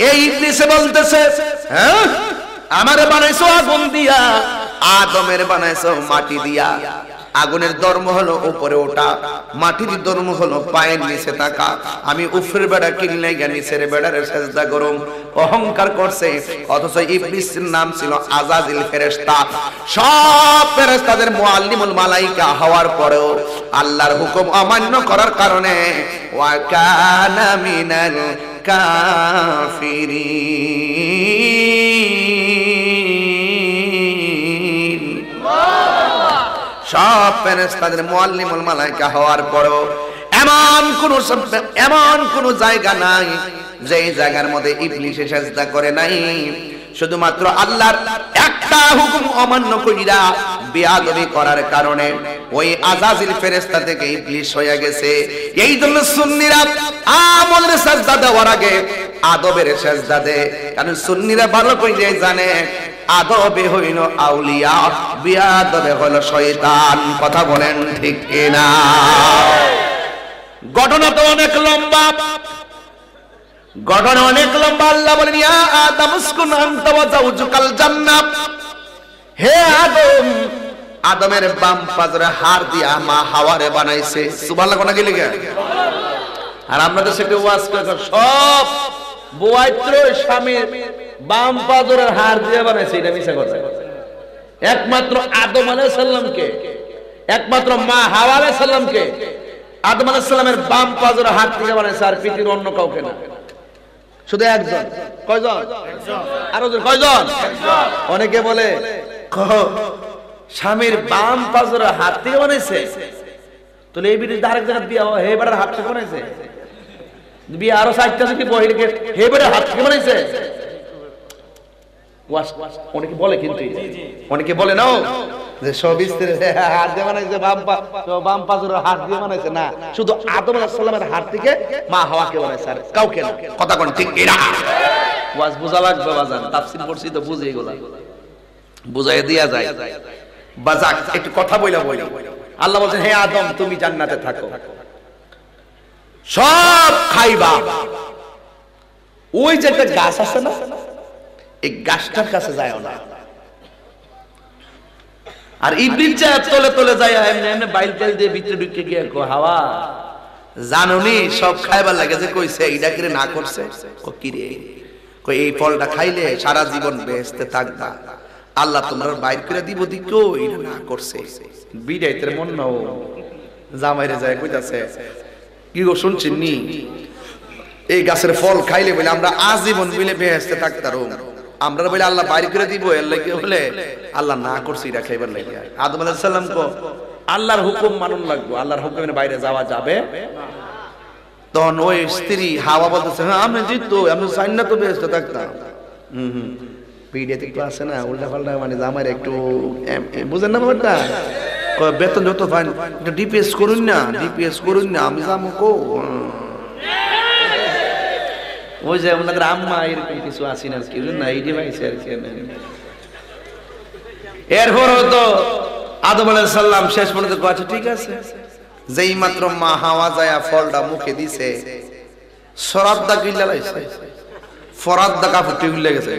এই ইবলিসে বলতেছে, হ্যাঁ আমারে বানাইছো আগুন দিয়া, আদমের বানাইছো মাটি দিয়া। আগুনের ধর্ম হলো উপরে ওঠা, মাটির ধর্ম হলো পায়ের নিচে থাকা। আমি উপরের বেড়া কিনলে গিয়ে নিচের বেড়ারে সাজদা করুম। অহংকার করছে, অথচ ইবলিসের নাম ছিল আজাজিল ফেরেশতা। সব ফেরেশতাদের মুআল্লিমুল মালাইকা হওয়ার পরেও আল্লাহর হুকুম অমান্য করার কারণে ওয়া কানা মিনাল কাফিরিন, সব ফেরেশতাদের মুআল্লিমুল মালাইকা হওয়ার পরেও এমন কোন জায়গা নাই যে জায়গার মধ্যে ইবলিস সাজদা করে নাই। শুধুমাত্র আল্লাহর একটা হুকুম অমান্য কইরা বেয়াদবি করার কারণে ওই আজাজিল ফেরেশতা থেকে ইবলিস হয়ে গেছে। এই জন্য সুন্নিরা আমলের সাজদা দেওয়ার আগে আদবের সাজদা দেয়, কারণ সুন্নিরা ভালো করে জানে আদবে হইল আউলিয়া, বিয়াদবে হলো শয়তান। কথা বলেন ঠিক কিনা? ঘটনা তো অনেক লম্বা, ঘটনা অনেক লম্বা। আল্লাহ বলেন, ইয়া আদম উসকুন আনতা ওয়া যাওজুকাল জান্নাহ, হে আদম, আদমের বাম পাজরে হাড় দিয়া মা হাওয়ারে বানাইছে। সুবহানাল্লাহ কোনা গেলে গে? আর আমরা তো সেটা ওয়াজ করে সব বুয়াইত্র স্বামীর বাম পাজরের হাড় দিয়ে বানাইছে, এটা মিছা কথা। একমাত্র আদম আলাইহিস সালামকে, একমাত্র মা হাওয়া আলাইহিস সালামকে আদম আলাইহিস সালামের বাম পাজরের হাড় থেকে বানাইছে, আর পৃথিবীর অন্য কাউকে না। শুধু একজন। কয়জন? আরো কয়জন? অনেকে বলে স্বামীর বাম পাজরের হাত থেকে বানাইছে, তাহলে এই বিরুদ্ধে আরেক জায়গায় বিয়ে হয়, হে বেটার হাত থেকে বানাইছে। বিয়ে আরো 4টা যদি বহিরকে হে বেটার হাত থেকে বানাইছে। অনেকে বলে, কিন্তু অনেকে বলে না যে সব স্ত্রী হাত দিয়ে বানাইছে, বাম পাজরের হাত দিয়ে বানাইছে না, শুধু আদম আলাইহিস সালামের হাত থেকে মা হাওয়াকে বানাইছে, আর কাউকে না। কথা কোন ঠিক কিনা? ওয়াজ বোঝা লাগবে বাজান, তাফসীর পড়ছি তো বুঝে এগুলা বুঝাই দিয়া যায়। বাজাক একটু কথা বইলা আল্লাহ বলছেন, হে আদম তুমি জান্নাতে থাকো, সব খাইবা। ওই যে একটা গাছ আছে না, এই গাছটার কাছে যায় না। আর ইবলিস যায় তলে তলে যায়, এমনি এমনি বাইল তেল দিয়ে ভিতরে ঢুকে গিয়ে হাওয়া জানুনি সব খাইবার লাগে, যে কইছে এইটা কি না করছে, কি রে কই এই ফলটা খাইলে সারা জীবন বেহেশতে থাকবা, আল্লাহ তোমার বাইর করে দিব, দিকো এটা না করছে। বিদাইতের মন নাও জামাইরে যায় কইতাছে, কি গো শুনছেন নি, এই গাছের ফল খাইলে বলে আমরা আজীবন মিলে বেহেশতে থাকতাম, আমরা বলে আল্লাহ বাইর করে দিব, এর লাগে বলে আল্লাহ না করছে এটা খাইবার লাগে। আদম আলাইহিস সালাম কো আল্লাহর হুকুম মানুন লাগবে, আল্লাহর হুকুমের বাইরে যাওয়া যাবে। তখন ওই স্ত্রী হাওয়া বলতেছে, হ্যাঁ আমি জিততো, আমি চাই না তো বেহেশতে থাকতাম। পিডিয়াতে একটু আছে না উল্টা পাল্টা, মানে জামাইরে একটু বুঝেন না ব্যাপারটা, বেতন যত ফাইন একটু ডিপিএস করুন না, ডিপিএস করুন না, আমি যাবো কো। ওই যে ওনাদের আম্মা এরকম কিছু আসি না কি না, এই ডিভাইস আর কি এরপরও তো আদম আলাইহিস সালাম শেষ পর্যন্ত কয়েছে ঠিক আছে। যেই মাত্র মা হাওয়া যায় ফলটা মুখে দিছে, সরাদ্দা কিল্লা লাইছে, ফরাদ্দা কাপড়টি উল্লে গেছে।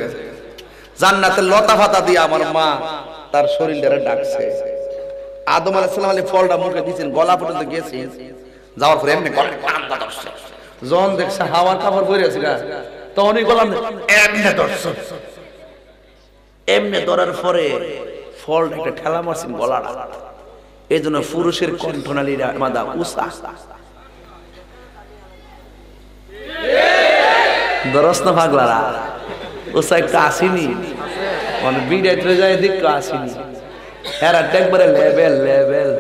জান্নাতের লতা পাতা দিয়ে আমার মা তার শরীরটারে ডাকছে। আদম আলাইহিস সালাম ফলটা মুখে দিয়েছেন, গলা পর্যন্ত গেছে, যাওয়ার পরে এমনি গলা টানটা ধরছে। যখন দেখছে হাওয়ার কাপড় বইরে আছে না, তখনই গলা এমনি ধরছে। এমনি ধরার পরে ফলটা একটা ঠেলা মারছেন গলাটা। এই জন্য পুরুষের কণ্ঠনালীরা মাদা উষা দরস না পাগলারা উষা একটা আসেনি, মানে বিড়াইতে যায় দিক আসেনি। হেরা একবারে লেভেল লেভেল।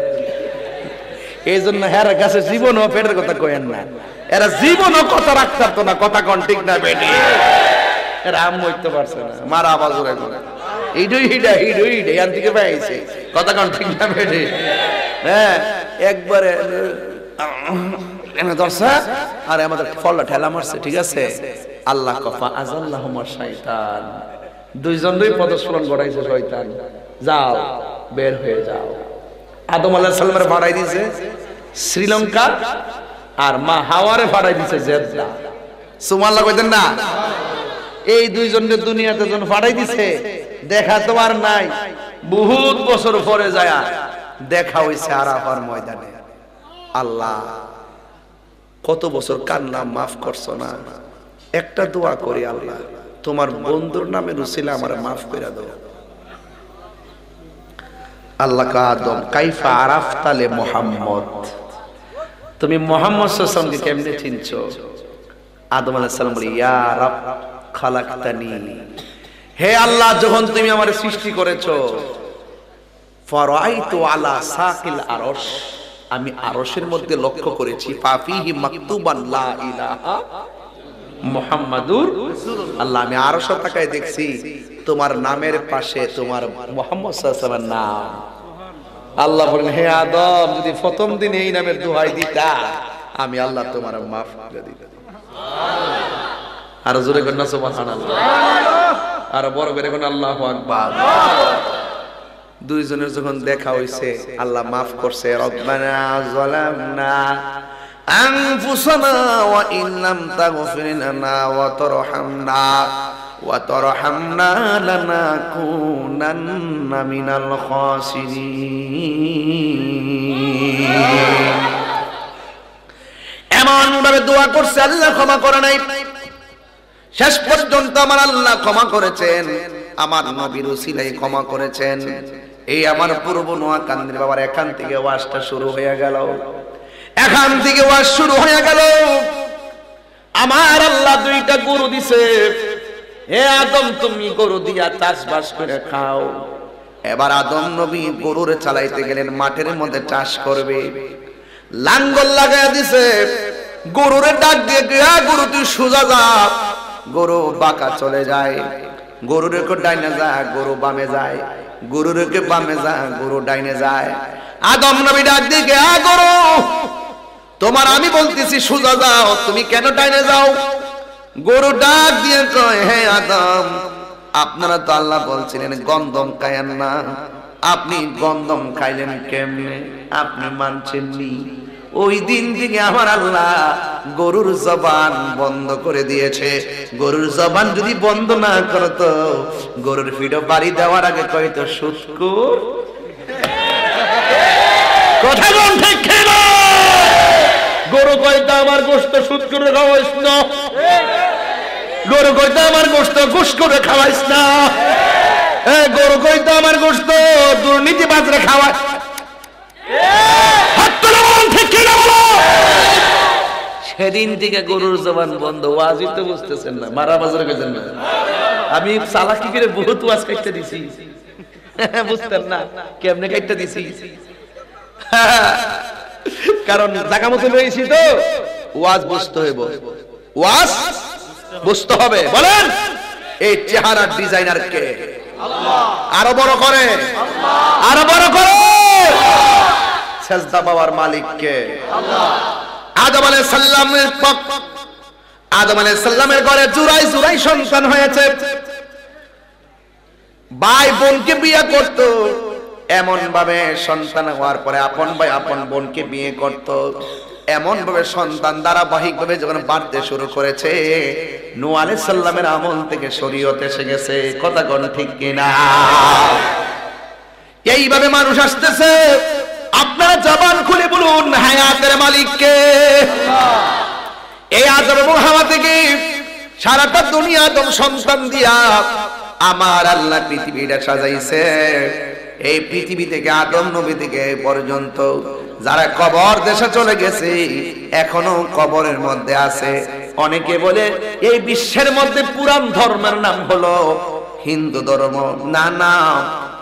এই জন্য হেরা কাছে জীবনও পেটের কথা কয়েন না, এরা জীবনও কথা রাখতে পারতো না। কথা কন ঠিক না বেটি? এরা আম মরতে পারছে না, মারা আওয়াজ ওরা করে হিডুই হিডা হিডুই হিডা এখান থেকে পাইছে। কথা কন ঠিক না বেটি? হ্যাঁ, একবারে এনে ধরছে আর আমাদের ফলটা ঠেলা মারছে। ঠিক আছে, আল্লাহ কফা আযাল্লাহুমা শাইতান, দুইজন দুই পদস্খলন ঘটাইছে শয়তান। যাও বের হয়ে যাও। আদম আলাইহিস সালামের ভাড়াই দিয়েছে শ্রীলঙ্কা, আর মা হাওয়ারে ভাড়াই দিয়েছে জেদ্দা। সুবহানাল্লাহ কইতেন না? এই দুইজনকে দুনিয়াতে যখন ভাড়াই দিছে, দেখা তো আর নাই। বহুত বছর পরে যায় দেখা হইছে আরাফার ময়দানে। আল্লাহ কত বছর কান্নাম, মাফ করছো না। একটা দোয়া করি, আল্লাহ তোমার বন্ধুর নামে রুসিলা আমারে মাফ করে দাও। আল্লাহ কা আদম কাইফা আরাফতালে মুহাম্মদ, তুমি মুহাম্মদ সাল্লাল্লাহু আলাইহি ওয়াসাল্লামকে কেমনে চিনছো? আদম আলাইহিস সালাম বলে ইয়া রাব খালাকতানি, হে আল্লাহ যখন তুমি আমারে সৃষ্টি করেছো, ফারাইতু আলা সাকিল আরশ, আমি আরশের মধ্যে লক্ষ্য করেছি ফাফিহি মাকতুবান লা ইলাহা মুহাম্মাদুর রাসূলুল্লাহ। আমি আরশে তাকায় দেখছি তোমার নামের পাশে তোমার মুহাম্মদ সাল্লাল্লাহু আলাইহি ওয়াসাল্লামের নাম। আল্লাহ বলেন হে আদম, যদি প্রথম দিন এই নামের দোহাই দিতা, আমি আল্লাহ তোমার মাফ করে দিতাম। আর জোরে কন্না সুবহানাল্লাহ, আর বড় করে কোন আল্লাহু আকবার। দুইজনের যখন দেখা হইছে, আল্লাহ মাফ করছে। রব্বানা যালামনা আনফুসানা ওয়া ইন লাম তাগফির লানা ওয়া তারহামনা লানাকুনান্না মিনাল খাসিরিন। এমন ভাবে দোয়া করছে, আল্লাহ ক্ষমা করে নাই। শেষ পর্যন্ত আমার আল্লাহ ক্ষমা করেছেন, আমার নবীর উসিলায় ক্ষমা করেছেন। এই আমার পূর্ব নোয়াকান্দির বাবার এখান থেকে ওয়াজটা শুরু হয়ে গেল, এখান থেকে ওয়াজ শুরু হয়ে গেল। আমার আল্লাহ দুইটা গরু দিছে, হে আদম তুমি গরু দিয়া চাষবাস করে খাও। এবার আদম নবী গরুরে চালাইতে গেলেন, মাঠের মধ্যে চাষ করবে, লাঙ্গল লাগাইয়া দিছে। গরুরে ডাক দিয়ে গিয়া গরু তুই সোজা যা, গরু বাঁকা চলে যায়। গরুরে কো ডাইনে যা, গরু বামে যায়। গরুরে কে বামে যা, গরু ডাইনে যায়। আদম নবী ডাক দিয়ে গিয়া গরু তোমার আমি বলতেছি সোজা যাও, তুমি কেন ডাইনে যাও? গরু ডাক দিয়ে কয় হে আদম, আপনারা তো আল্লাহ বলছিলেন গন্ধম খায়েন না, আপনি গন্ধম খাইলেন কেমনে? আপনি মানছেননি। ওই দিন থেকে আমার আল্লাহ গরুর জবান বন্ধ করে দিয়েছে। গরুর জবান যদি বন্ধ না করতো, গরুর ফিডো বাড়ি দেওয়ার আগে কয়তো সুৎকুর। কথা বল ঠিক কিনা? গরু কয়তো আমার গোশত সুদ করে খাওয়াইস না, গরু কয়তো আমার গোশত ঘুষ করে খাওয়াইস না, গরু কয়তো আমার গোশত দুর্নীতি বাজরে খাওয়ায়। সেদিন থেকে গরুর জবান বন্ধ। ওয়াজই তো বুঝতেছেন না, মারা বাজারে গেছেন না। আমি চালাকি করে বহুত ওয়াজ কাটতে দিছি, বুঝতেন না কেমনে কাটতে দিছি। কারণ জায়গা মতো রয়েছি তো, ওয়াজ বুঝতে হইব, ওয়াজ বুঝতে হবে। বলেন এই চেহারার ডিজাইনার কে? আল্লাহ। আরো বড় করে, আরো বড় করে। সেজদা পাওয়ার মালিক কে? আল্লাহ। আদম আলাইহিস সালামের আদম আলাইহিস সালামের ঘরে জুরাই জুরাই সন্তান হয়েছে। ভাই বোনকে বিয়ে করত, এমন ভাবে সন্তান হওয়ার পরে আপন ভাই আপন বোনকে বিয়ে করত, এমন ভাবে সন্তান ধারাবাহিক ভাবে যখন বাড়তে শুরু করেছে, নূহ আলাইহিস সালামের আমল থেকে শরীয়ত এসে গেছে। কথা কোন ঠিক কিনা? এইভাবে মানুষ আসতেছে। আপনারা জবান খুলে বলুন হায়াতের মালিককে। এই আদম এবং হাওয়া থেকে সারাটা দুনিয়া দম সন্তান দিয়া আমার আল্লাহ পৃথিবীটা সাজাইছে। এই পৃথিবী থেকে আদম নবী থেকে পর্যন্ত যারা কবর দেশে চলে গেছে এখনো কবরের মধ্যে আছে। অনেকে বলে এই বিশ্বের মধ্যে পুরান ধর্মের নাম হলো হিন্দু ধর্ম। না না,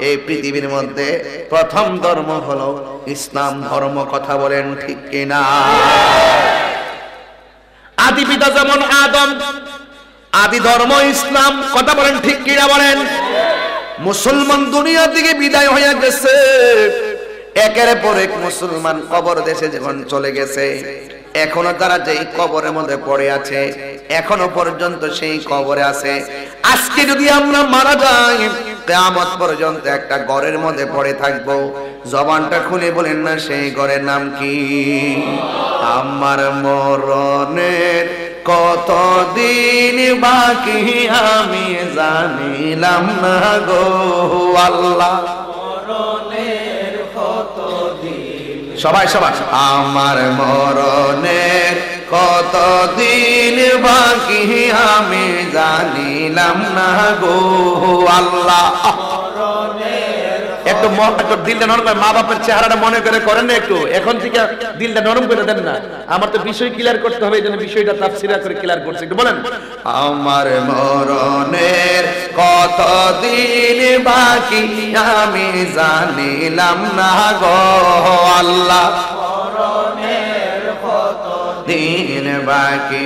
এই পৃথিবীর মধ্যে প্রথম ধর্ম হলো ইসলাম ধর্ম। কথা বলেন ঠিক কিনা? আদি পিতা যেমন আদম, আদি ধর্ম ইসলাম। কথা বলেন ঠিক কিনা বলেন? মুসলমান দুনিয়া থেকে বিদায় হয়ে গেছে, একের পর এক মুসলমান কবর দেশে যখন চলে গেছে, এখনো তারা যেই কবরের মধ্যে পড়ে আছে এখনো পর্যন্ত সেই কবরে আছে। আজকে যদি আমরা মারা যাই কিয়ামত পর্যন্ত একটা ঘরের মধ্যে পড়ে থাকবো। জবানটা খুলে বলেন না সেই ঘরের নাম কি? আমার মরণের কতদিন বাকি আমি জানিলাম না গো আল্লাহ। সবাই সবাই আমার মরণের কতদিন বাকি আমি জানিলাম না গো আল্লাহ। একটু দিলটা নরম করে, মা বাপের চেহারাটা মনে করে করেন না একটু, এখন থেকে দিলটা নরম করে দেন না। আমার তো বিষয় ক্লিয়ার করতে হবে, এই জন্য বিষয়টা তাফসীর করে ক্লিয়ার করছি। একটু বলেন আমার মরণের কতদিন বাকি আমি জানিলাম না গো আল্লাহ। দিন বাকি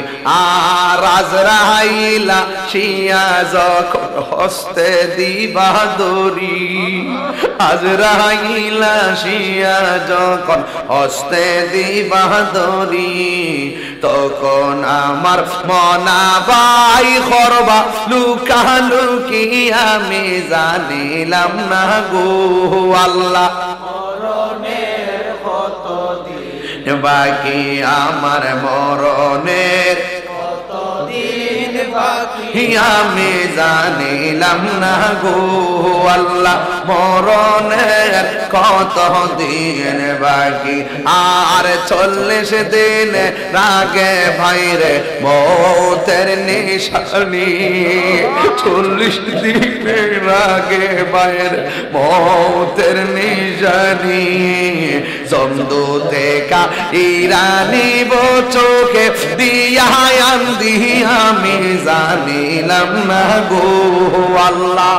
আর আজরাইলা শিয়া যখন হস্তে দিবা দড়ি, আজরাইলা শিয়া যখন হস্তে দিবা দড়ি, তখন আমার মনা ভাই করবা লুকালুকি আমি জানিলাম না গো আল্লাহ। বাকি আমার মরণের কতদিন বাকি আমি জানিলাম না গো আল্লাহ। মরণের কতদিন বাকি আর 40 দিন রাগে ভাইরে মৌতের নিশানি, 40 দিন রাগে ভাইরে মৌতের নিশানি। জমদু থেকে ইরানি চোখে দিয়া আন্দি আমি জানিলাম না গো আল্লাহ।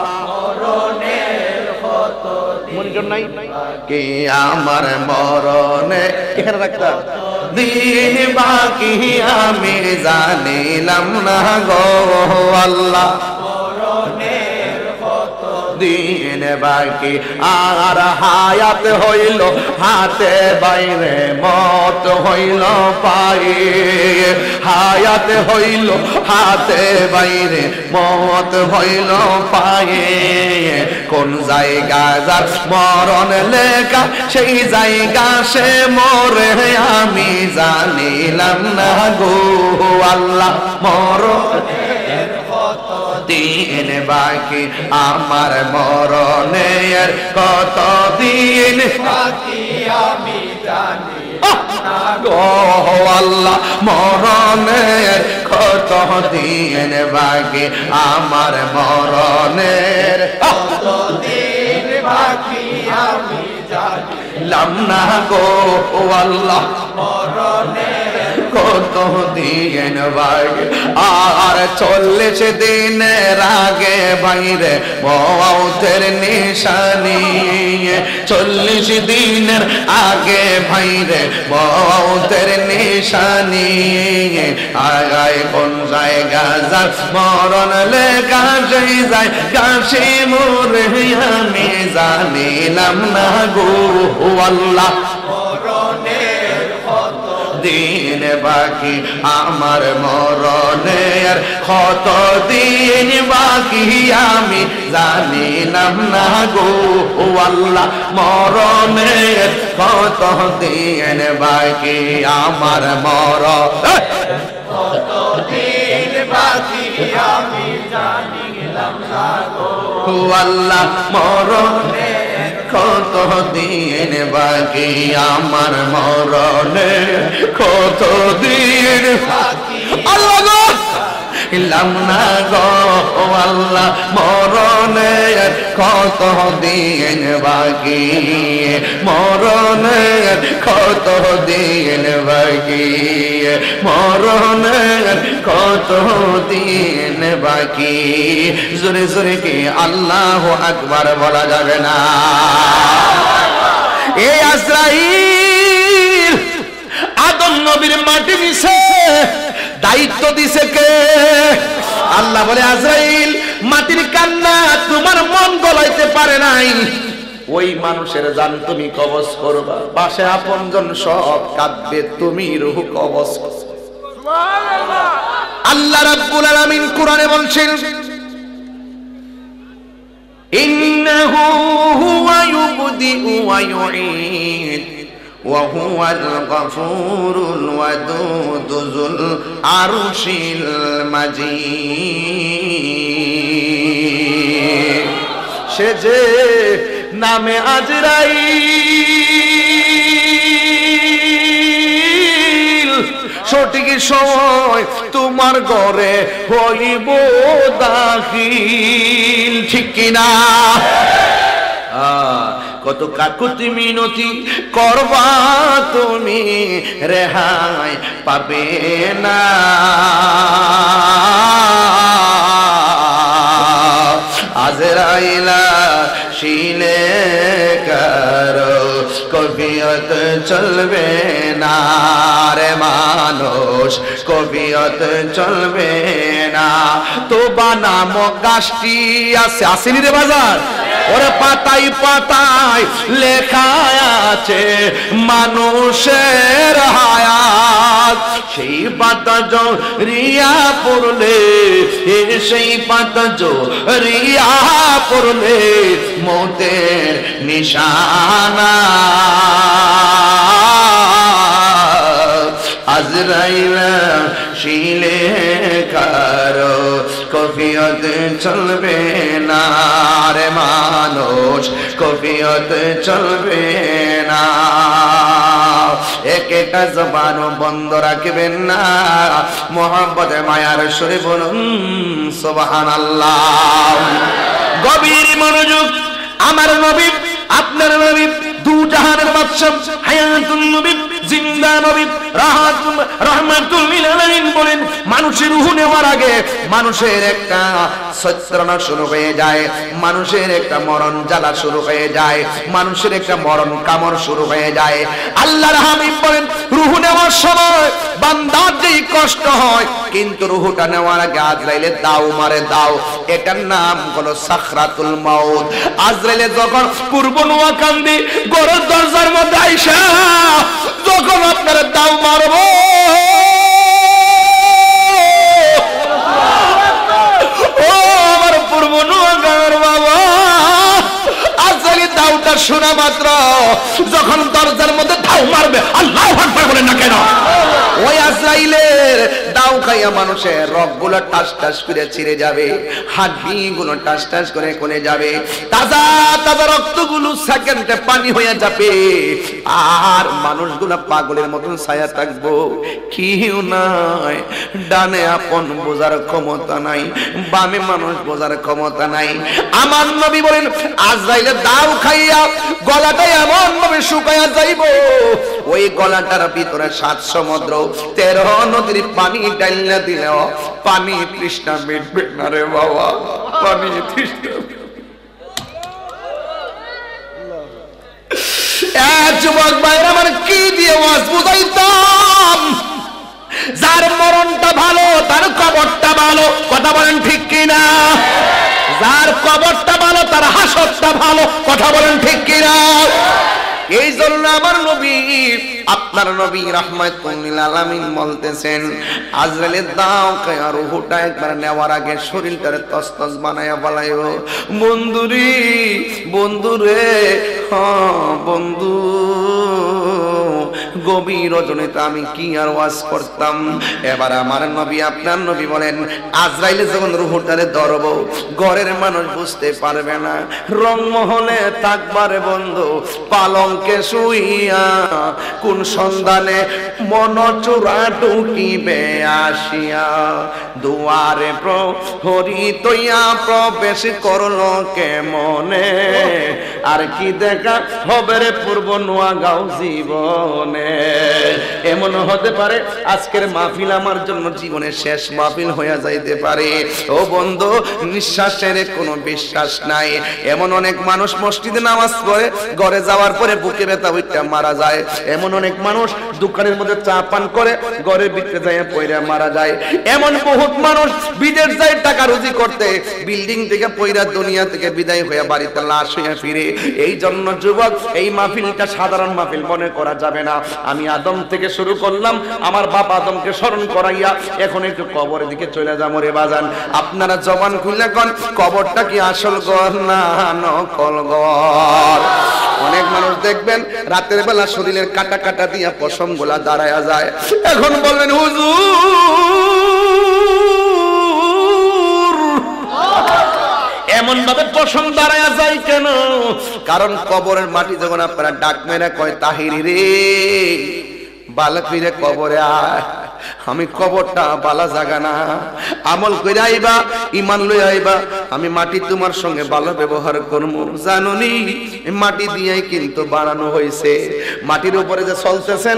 কি আমার মরণে এখানে রাখতাম দিন বাকি আমি জানিলাম না গো আল্লাহ। দিন বাকি আর হায়াত হইল হাতে বাইরে মত হইল পায়ে, হায়াত হইল হাতে বাইরে মত হইল পায়ে। কোন জায়গা যার মরণ লেখা সেই জায়গা সে মরে আমি জানিলাম না গো আল্লাহ। মরণের দিন বাকি আমার মরণের কতদিন বাকি আমি জানিলাম না গো আল্লাহ। মরণের কতদিন বাকি আমার মরণের কতদিন বাকি আমি জানিলাম না গো আল্লাহ। মরণের কতদিন বাকি আর 40 দিনের আগে বাইরে মৌতের নিশানি, 40 দিনের আগে বাইরে মৌতের নিশানি। আগায় কোন জায়গা যার মরণ লেখা সেই জায়গা সে মরে আমি জানিলাম না গো আল্লাহ। দিন বাকি আমার মরণের কতদিন বাকি আমি জানিলাম না গো আল্লাহ মরণের কতদিন বাকি আমার কতদিন বাকি আমি জানিলাম না গো আল্লাহ মরণের কতদিন বাকি আমার মরণের কতদিন বাকি আল্লাহ ইলাম না গো আল্লাহ মরণের কতদিন বাকি মরণের কতদিন বাকি মরণের কতদিন বাকি জোরে জোরে কি আল্লাহু আকবার বলা যাবে না এই আজরাইল আদম নবীর মাটি নিছে দায়িত্ব দিছে কে আল্লাহ বলে আজরাইল মাটির কান্না তোমার মন গলাইতে পারে নাই ওই মানুষের জান তুমি কবজ করবা পাশে আপনজন সব কাঁদবে তুমি রূহ কবজ সুবহানাল্লাহ আল্লাহ রাব্বুল আলামিন কোরআনে বলছেন ইন্নাহু হুয়া ইউবদিউ ওয়া ইউঈদ وهو الغفور الودود ذو العرش المجيد সে যে নামে আজরাইল সঠিক সময় তোমার ঘরে হইব দাখিল ঠিক কিনা কত কাকুতি মিনতি করবা তুমি রেহাই পাবে না আজরাইলা শিলে কারো কবিয়ত চলবে না রে মানুষ কবিয়ত চলবে না তো বানামো গাছটি আছে আসেনি রে বাজার ওরে পাতায় পাতায় লেখা আছে মানুষের হায়াত সেই পাতা জড়িয়া পড়লে সেই পাতা জড়িয়া পড়লে মৌতের নিশানা আজরাইল শিলে কারো কফিয়ত চলবে না রে মানুষ কফিয়ত চলবে না একটা জবান বন্ধ রাখবেন না মোহাম্মদে মায়ার সুরে বলুন সুবহানাল্লাহ গভীর মনোযোগ আমার নবী আপনার নবী দু জাহানের বাদশা হায়াতুন নবী জিন্দা নবী রাহমাতুল লিল আলামিন বলেন মানুষের রূহ নেওয়ার আগে মানুষের একটা সত্যনা শুরু হয়ে যায় মানুষের একটা মরণ জ্বালা শুরু হয়ে যায় মানুষের একটা মরণ কামড় শুরু হয়ে যায় আল্লাহর হাবিব বলেন রূহ নেওয়ার সময় বান্দার যেই কষ্ট হয় কিন্তু রূহটা নেওয়ার আগে আজরাইলে দাও মারে দাও এটার নাম হলো সাকরাতুল মাউত আজরাইলে যখন পূর্ব নোয়াকান্দি গরুর দরজার মধ্যে আইসা যখন আপনারা দাও মারবো ও আমার পূর্ব নোয়াকান্দির বাবা আজরাইলে দাওটা শোনা মাত্র যখন দরজার মধ্যে দাও মারবে আল্লাহু আকবার বলেন না কেন ওই আজরাইলের দাও খাইয়া মানুষের রগগুলো টাস টাস করে ছিঁড়ে যাবে হাড্ডিগুলো টাস টাস করে কোনে যাবে তাজা তাজা রক্তগুলো সেকেন্ডে পানি হয়ে যাবে আর মানুষগুলো পাগলের মতন ছায়া থাকবো কেউ নাই ডানে আপন বোঝার ক্ষমতা নাই বামে মানুষ বোঝার ক্ষমতা নাই আমার নবী বলেন আজরাইলের দাও খাইয়া গলাটা এমন ভাবে শুকায়া যাইব ওই গলাটার ভিতরে 7 সমুদ্র 13 নদীর পানি ডাইলা দিলেও পানি তৃষ্ণা মিটবে না রে বাবা পানি তৃষ্ণা যুবক ভাইরা আমার কি দিয়ে ওয়াজ বুঝাইতাম যার মরণটা ভালো তার কবরটা ভালো কথা বলেন ঠিক কিনা যার কবরটা ভালো তার হাসরটা ভালো কথা বলেন ঠিক কিনা এই জন্য আমার নবী, আপনার নবী রাহমাতুল লিল আলামিন বলতেছেন, আজরাইলের দাও কায়া রূহটা একবার নেওয়ার আগে শরীরটারে তসতস বানায়া ফলাইও। বন্ধুরে, বন্ধুরে, বন্ধু, গভীর রজনীতে আমি কি আর ওয়াজ করতাম। এবার আমার নবী, আপনার নবী বলেন, আজরাইলে যখন রূহটারে ধরব, ঘরের মানুষ বুঝতে পারবে না, রংমহলে থাকবারে বন্ধু পালঙ্কে শুইয়া, কোন সন্ধানে মন চূড়া ঢুকিবে আসিয়া, দুয়ারে প্রহরী তৈয়া প্রবেশ করলো কেমনে, আর কি দেখা হবে রে পূর্ব নোয়াগাঁও জীবনে। এমন হতে পারে আজকের মাহফিল আমার জন্য জীবনের শেষ মাহফিল হয়ে যাইতে পারে। ও বন্ধু, নিঃশ্বাসের কোনো বিশ্বাস নাই। এমন অনেক মানুষ মসজিদে নামাজ পড়ে, ঘরে যাওয়ার পরে বুকে ব্যথা হইতে মারা যায়। এমন অনেক মানুষ দোকানের মধ্যে চা পান করে ঘরের ভিতরে যায় পয়রা মারা যায়। এমন বহুত মানুষ বিদেশ যায় টাকা রুজি করতে, বিল্ডিং থেকে পয়রা দুনিয়া থেকে বিদায় হয়ে বাড়িতে লাশ হয়ে ফিরে। এই জন্য যুবক, এই মাহফিলটা সাধারণ মাহফিল মনে করা যাবে না। আমি আদম থেকে শুরু করলাম, আমার বাপ আদমকে স্মরণ করাইয়া এখন একটু কবরের দিকে চলে যাবো রে বাজান। আপনারা জবান খুলে কোন কবরটা কি আসল ঘর না নকল ঘর? অনেক মানুষ দেখবেন রাতের বেলা শরীরের কাটা কাটা দিয়া পশম গুলা দাঁড়ায় যায়। এখন বলবেন হুজুর এমন ভাবে পশম দাঁড়ায় যায় কেন? কারণ কবরের মাটি যখন আপনারা ডাক মেরে কয়, তাহিরি রে বালক ফিরে কবরে আয়, আমি কবরটা বালা জাগা না, আমল কইরা আইবা, ঈমান লই আইবা, আমি মাটি তোমার সঙ্গে ভালো ব্যবহার করব। জানুনি মাটি দিয়েই কিন্তু বানানো হয়েছে। মাটির উপরে যে চলতেছেন,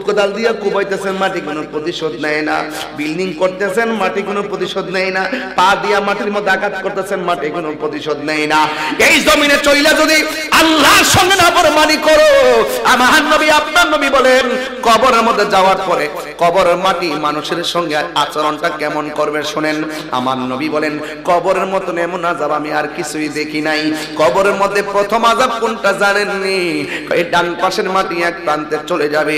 কোদাল দিয়ে কুবাইতেছেন, মাটি কোনো প্রতিশোধ নেয় না। বিল্ডিং করতেছেন, মাটি কোনো প্রতিশোধ নেয় না। পা দিয়া মাটির মধ্যে আঘাত করতেছেন, মাটি কোনো প্রতিশোধ নেয় না। এই জমিনে চইলা যদি আল্লাহর সঙ্গে নাফরমানি করো, আমার নবী, আপনার নবী বলেন, কবরের মধ্যে যাওয়ার পরে কবরের মাটি মানুষের সঙ্গে আচরণটা কেমন করবে শোনেন। আমার নবী বলেন, কবরের মতন এমন আযাব আমি আর কিছুই দেখি নাই। কবরের মধ্যে প্রথম আযাব কোনটা জানেননি? এই ডান পাশের মাটি এক প্রান্তে চলে যাবে,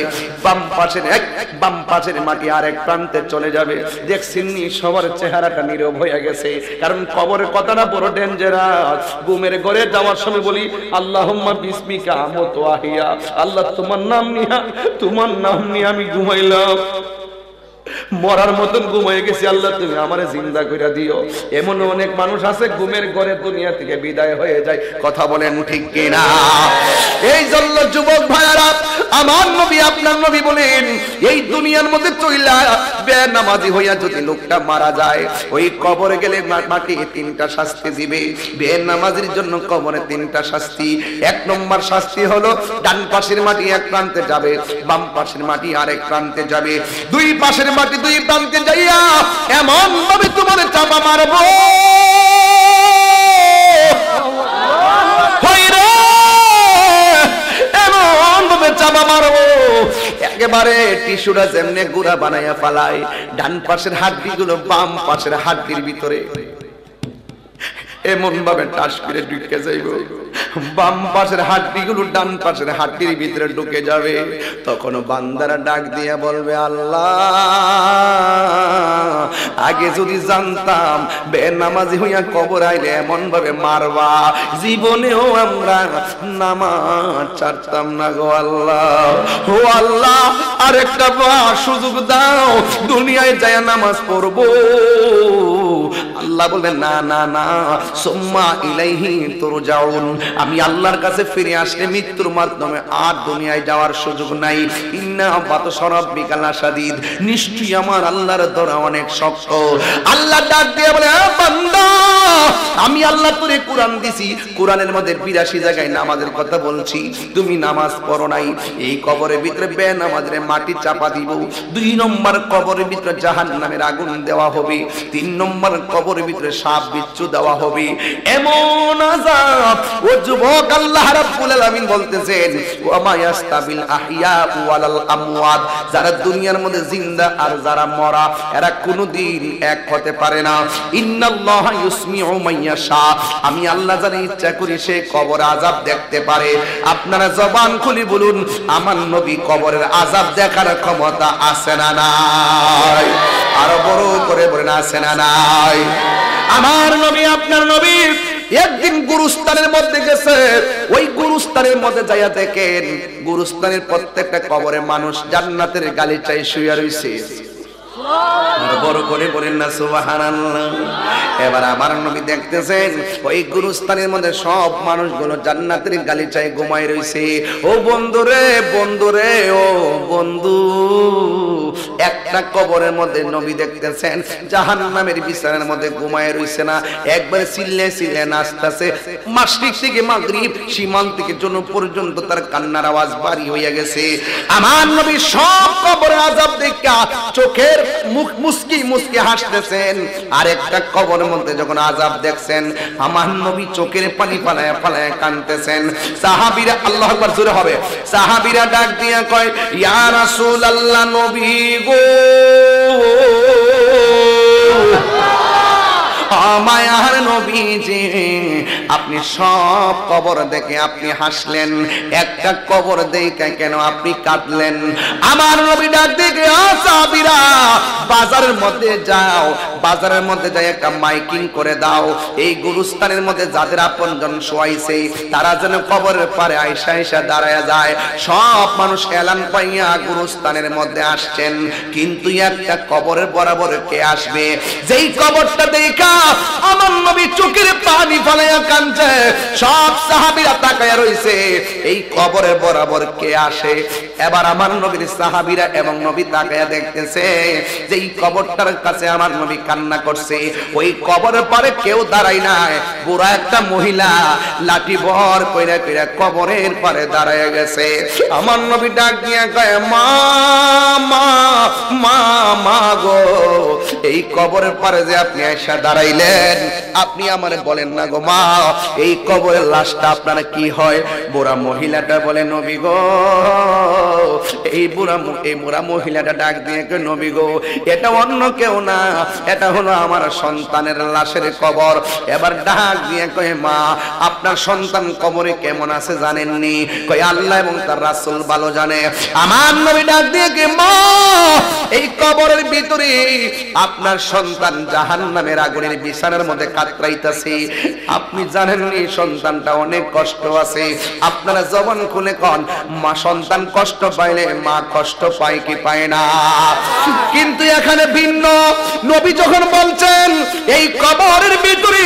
বাম পাশের মাটি আরেক প্রান্তে চলে যাবে। দেখছেন নি সবার চেহারাটা নীরব হয়ে গেছে, কারণ কবরের কথাটা বড় ডেঞ্জারাস। ঘুমের ঘরে যাওয়ার সময় বলি, আল্লাহুম্মা বিসমিকা আমুতু ওয়া আহিয়া, আল্লাহ তোমার নাম নিয়ে আমি ঘুমাইলাম, মরার মতন ঘুমাই গেছি, আল্লাহ তুমি আমারে জিন্দা কইরা দিও। এমন অনেক মানুষ আছে ঘুমের ঘরে দুনিয়া থেকে বিদায় হয়ে যায়। কথা বলেন ঠিক কিনা? এই জন্য যুবক ভাইরা, আমার নবী, আপনার নবী বলেন, এই দুনিয়ার মধ্যে চইলা বেনামাজি হইয়া যদি লোকটা মারা যায়, ওই কবরে গেলে মাটি তিনটা শাস্তি দিবে। বেনামাজির জন্য কবরে তিনটা শাস্তি। এক নম্বর শাস্তি হলো ডান পাশের মাটি এক প্রান্তে যাবে, বাম পাশের মাটি আরেক প্রান্তে যাবে। দুই পাশের মাটি দুই প্রান্তে যাইয়া এমন ভাবে তোমার চাপা মারবো, এমন ভাবে চাপা মারবো, একেবারে টিস্যুটা যেমনে গুড়া বানাইয়া ফালায়, ডান পাশের হাড্ডি গুলো বাম পাশের হাড্ডির ভিতরে এমন ভাবে টাস করে ঢুকে যাইব, বাম পাশের হাড্ডি গুলো ডান পাশের হাড্ডির ভিতরে ঢুকে যাবে। তখন বান্দারা ডাক দিয়া বলবে, আল্লাহ আগে যদি জানতাম বেনামাজি হইয়া কবর আইলে এমন ভাবে মারবা, জীবনেও আমরা নামাজ ছাড়তাম না গো আল্লাহ। ও আল্লাহ, আরেকটা সুযোগ দাও, দুনিয়ায় যায় নামাজ পড়বো। আল্লাহ বলবেন, না না না, সুম্মা ইলাইহি তুরজাউন, আমি আল্লাহর কাছে ফিরে আসলে মৃত্যুর মাধ্যমে আর দুনিয়ায় যাওয়ার সুযোগ নাই। ইন্না বাতশা রাব্বিকা লাশাদীদ, নিশ্চয়ই আমার আল্লাহর দরজা অনেক শক্ত। আল্লাহ ডাক দিয়ে বলে, বান্দা, আমি আল্লাহ তোরে কোরআন দিছি, কোরআনের মধ্যে 82 জায়গায় নামাজের কথা বলছি, তুমি নামাজ পড়ো নাই। এই কবরের ভিতরে বেনামাজের মাটি চাপা দিব। 2 নম্বর কবরের ভিতরে জাহান্নামের আগুন দেওয়া হবে। 3 নম্বর কবরের ভিতরে সাপ বিচ্ছু দেওয়া হবে, এমন আযাব। ও যুবক, আল্লাহ রাব্বুল আলামিন বলতেছেন ওয়া মা ইয়াস্তাবিল আহইয়া ওয়ালাল আমওয়াত, যারা দুনিয়ার মধ্যে জিন্দা আর যারা মরা এরা কোনোদিন এক হতে পারে না। ইন্নাল্লাহা ইউসমিউ মান ইয়াশা, আমি আল্লাহ যারে ইচ্ছা করি সে কবর আযাব দেখতে পারে। আপনারা জবান খুলি বলুন, আমার নবী কবরের আযাব দেখার ক্ষমতা আছে না নাই? আরো বড় করে বলেন, আছে না নাই? আমার নবী, আপনার নবী একদিন গুরুস্থানের মধ্যে গেছে। ওই গুরুস্থানের মধ্যে যাইয়া দেখেন গুরুস্থানের প্রত্যেকটা কবরে মানুষ জান্নাতের গালিচায় শুয়ে রয়েছে। বড় করে বলেন না সুবহানাল্লাহ। এবার আমার নবী দেখতেছেন ওই গুরুস্থানের মধ্যে সব মানুষগুলো জান্নাতের গালিচায় ঘুমায় রয়েছে। ও বন্ধুরে, বন্ধুরে, ও বন্ধু, একটা কবরের মধ্যে নবী দেখতেছেন জাহান্নামের বিছানার মধ্যে ঘুমায় রয়েছে না, একবারে চিল্লে চিল্লে নাচতেছে। মাশরিক থেকে মাগরিব, সীমান্ত থেকে জুনুব পর্যন্ত তার কান্নার আওয়াজ বাড়ি হইয়া গেছে। আমার নবী সব কবরের আযাব দেখা চোখের মুখ মুস্কি মুস্কি হাসতেছেন। আর একটা কবরের মধ্যে যখন আযাব দেখছেন আমার নবী চোখের পানি ফালায়া ফালায়া কাঁদতেছেন। সাহাবীরা, আল্লাহু আকবার জোরে হবে, সাহাবীরা ডাক দিয়া কয় ইয়া রাসূলুল্লাহ, নবী গো, মায়ার নবীজি, আপনি সব কবর দেখে আপনি হাসলেন, একটা কবর দেখে কেন আপনি কাঁদলেন? আমার নবী ডাক দেখে সাহাবীরা বাজারের মধ্যে যাও, বাজারের মধ্যে যাই একটা মাইকিং করে দাও, এই গুরুস্থানের মধ্যে যাদের আপনজন শোয়াইছে তারা যেন কবরের পারে আইসা আইসা দাঁড়ায় যায়। সব মানুষ এলান পাইয়া গুরুস্থানের মধ্যে আসছেন, কিন্তু একটা কবরের বরাবর কে আসবে? যেই কবরটা দেখা আমার নবী চোখের পানি ফেলাইয়া কাঁদছে। সব সাহাবীরা তাকায়া রইছে, এই কবরের বরাবর কে আসে? এবার আমার নবীর সাহাবীরা এবং নবী তাকায়া দেখতেছে যে এই কবরটার কাছে আমার নবী কান্না করছে। ওই কবরের পারে কেউ দাঁড়ায় নাই, বুড়া একটা মহিলা লাঠি ভর কইরা কইরা কবরের পারে দাঁড়ায় গেছে। আমার নবী ডাক দিয়া কয় মা মা মা মা গো, এই কবরের পারে যে আপনি আয়সা দাঁড়াইলেন, আপনি আমারে বলেন না গো মা, এই কবরের লাশটা আপনারা কি হয়? বুড়া মহিলাটা বলে নবী গো, এই বুড়া মহিলাটা ডাক দিয়ে কয় নবী গো, এটা অন্য কেউ না, এটা হলো আমার সন্তানের লাশের কবর। এবার ডাক দিয়ে কয় মা, আপনার সন্তান কবরে কেমন আছে জানেননি? কয় আল্লাহ এবং তার রাসূল ভালো জানে। আমার নবী ডাক দিয়ে কয় মা, এই কবরের ভিতরে আপনার সন্তান জাহান্নামের আগুনের বিছানার মধ্যে কাতরাইতেছে। আপনি জানেননি সন্তানটা অনেক কষ্ট আছে? আপনারা জবান খুলে কোন, মা সন্তান কষ্ট পাইলে মা কষ্ট পায় কি পায় না? কিন্তু এখানে ভিন্ন। নবী যখন বলছেন এই কবরের ভিতরে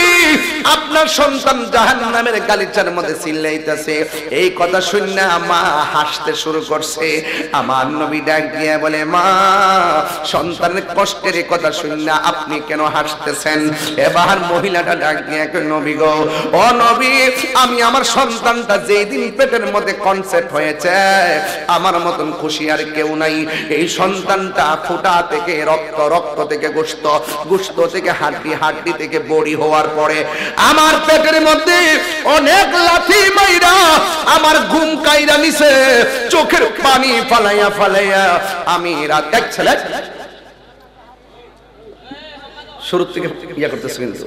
আপনার সন্তান জাহান্নামের গালিচার মধ্যে চিল্লাইতেছে, এই কথা শুনে মা হাসতে শুরু করছে। আমার নবী ডাক দিয়ে বলে মা, সন্তানের কষ্টের কথা শুনে আপনি কেন হাসতেছেন? এবার মহিলাটা ডাক দিয়ে কয় নবী গো, ও নবী, আমি আমার সন্তানটা যেই দিন পেটের মধ্যে কনসেপ্ট হয়েছে আমার মতন খুশি আর কেউ নাই। এই সন্তানটা ফুটা থেকে রক্ত, রক্ত থেকে গোশত, গোশত থেকে হাড্ডি, হাড্ডি থেকে বড়ি হওয়ার পরে আমার পেটের মধ্যে অনেক লাথি মাইরা আমার ঘুম কাইরা নিছে, চোখের পানি ফালাইয়া ফালাইয়া আমি রাত দেখছিলে শুরু থেকে ইয়া করতেছে, কিন্তু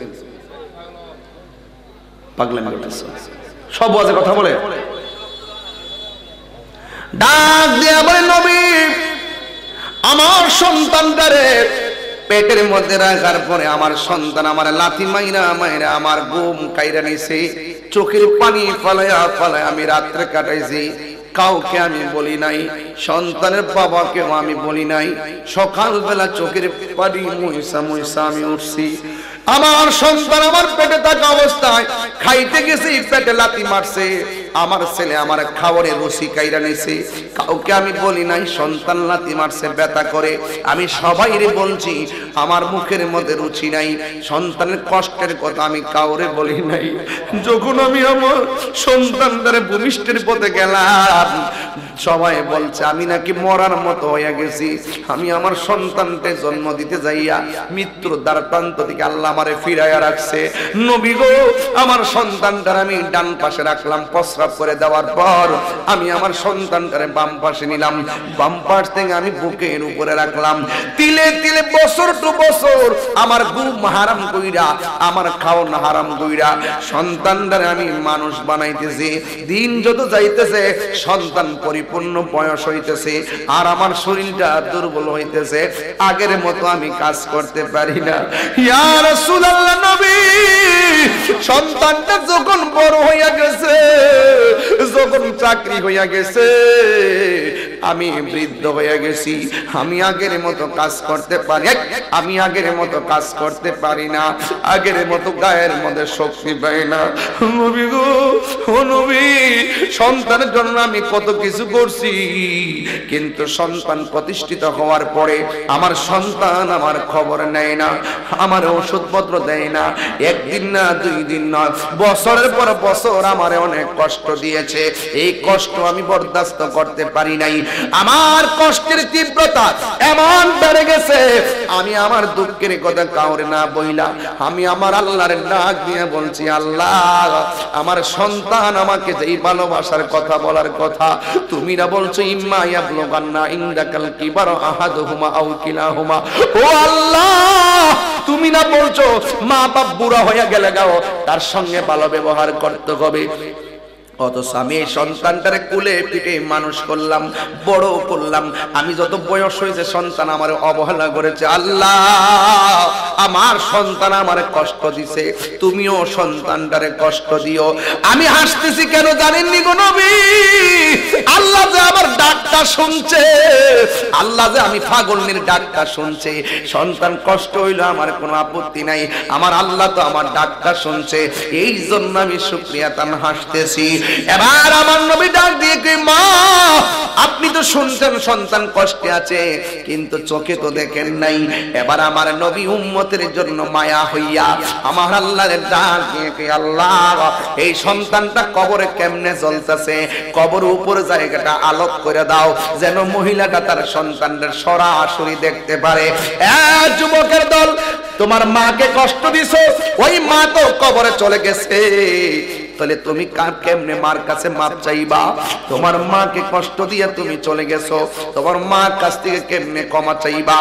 পাগলামি করতেছে, সব বাজে কথা বলে। ডাক দিয়া বলে নবী, আমার সন্তানটারে পেটের মধ্যে রাখার পরে আমার সন্তান আমার লাথি মাইরা মাইরা আমার ঘুম কাইরা নিছে, চোখের পানি ফালাইয়া ফালাইয়া আমি রাত্রে কাটাইছি। কাউকে আমি বলি নাই, সন্তানের বাবাকেও আমি বলি নাই। সকালবেলা চোখের পানি মুইসা মুইসা আমি উঠছি। আমার সন্তান আমার পেটে থাকা অবস্থায় খাইতে গেছে, পেটে লাথি মারছে। আমার ছেলে আমার খাবারের রুচি কাইরা নিছে, কাউকে আমি বলি নাই। সন্তান লাথি মারছে, ব্যথা করে। আমি সবাইরে বলছি আমার মুখের মধ্যে রুচি নাই, সন্তানের কষ্টের কথা আমি কাউরে বলি নাই। যখন আমি আমার সন্তানদের ভূমিষ্ঠের পথে গেলাম, সবাই বলছে আমি নাকি মরার মতো হয়ে গেছি। আমি আমার সন্তানকে জন্ম দিতে যাইয়া মৃত্যুর দ্বার প্রান্ত থেকে আল্লাহ আমারে ফিরাইয়া রাখছে। নবী গো, আমার সন্তানটার আমি ডান পাশে রাখলাম, প্রস্রাব করে দেওয়ার পর আমি আমার সন্তানটারে বাম পাশে নিলাম, বাম পাশ থেকে আমি বুকের উপরে রাখলাম। তিলে তিলে বছর টু বছর আমার ঘুম হারাম কইরা, আমার খাওয়ানো হারাম কইরা সন্তানটারে আমি মানুষ বানাইতেছি। দিন যত যাইতেছে সন্তান পরিপূর্ণ বয়স হইতেছে, আর আমার শরীরটা দুর্বল হইতেছে। আগের মতো আমি কাজ করতে পারি না। ইয়া রাসূলুল্লাহ, নবী সন্তানটা যখন বড় হইয়া গেছে, যখন চাকরি হইয়া গেছে, আমি বৃদ্ধ হইয়া গেছি, আমি আগের মতো কাজ করতে পারি, আমি আগের মতো কাজ করতে পারি না, আগের মতো গায়ের মধ্যে শক্তি পাই না। নবী গো, ও নবী, সন্তানের জন্য আমি কত কিছু করছি, কিন্তু সন্তান প্রতিষ্ঠিত হওয়ার পরে আমার সন্তান আমার খবর নেয় না, আমার ওষুধপত্র দেয় না, একদিন না দুই দিন না, বছরের পর বছর আমারে অনেক কষ্ট দিয়েছে। এই কষ্ট আমি বরদাস্ত করতে পারি নাই। আমার কষ্টের তীব্রতা এমন বেড়ে গেছে, আমি আমার দুঃখের কথা কাউরে না বইলা আমি আমার আল্লাহর ডাক দিয়ে বলছি, আল্লাহ আমার সন্তান আমাকে যেই ভালোবাসার কথা বলার কথা তুমি না বলছো, ইম্মা ইয়াবলুগান্না ইনদাকাল কিবার আহাদুহুমা আও কিলাহুমা, ও আল্লাহ তুমি না বলছো মা বাপ বুড়া হয়ে গেলে গাও তার সঙ্গে ভালো ব্যবহার করতে হবে। অথচ আমি এই সন্তানটারে কুলে পিঠে মানুষ করলাম, বড় করলাম। আমি যত বয়স হয়েছে সন্তান আমার অবহেলা করেছে। আল্লাহ আমার সন্তান আমার কষ্ট দিছে, তুমিও সন্তানটারে কষ্ট দিও। আমি হাসতেছি কেন জানেননি গো নবী? আল্লাহ যে আমার ডাকটা শুনছে, আল্লাহ যে আমি পাগলের ডাকটা শুনছে। সন্তান কষ্ট হইলো আমার কোনো আপত্তি নাই, আমার আল্লাহ তো আমার ডাকটা শুনছে, এই জন্য আমি শুকরিয়া তান হাসতেছি। এবার আমার নবী ডাক দিয়ে কই, মা আপনি তো শুনছেন সন্তান কষ্টে আছে, কিন্তু চোখে তো দেখেন নাই। এবার আমার নবী উম্মতের জন্য মায়া হইয়া আমার আল্লাহর ডাক দিয়ে কই, আল্লাহ এই সন্তানটা কবরে কেমনে জ্বলতেছে, কবর উপর জায়গাটা আলোক করে দাও, যেন মহিলাটা তার সন্তানদের সরাসরি দেখতে পারে। যুবকের দল, তোমার মাকে কষ্ট দিছো, ওই মা তো কবরে চলে গেছে, তাহলে তুমি কেমনে মার কাছে মাপ চাইবা? তোমার মাকে কষ্ট দিয়ে তুমি চলে গেছো, তোমার মার কাছ থেকে কেমনে ক্ষমা চাইবা?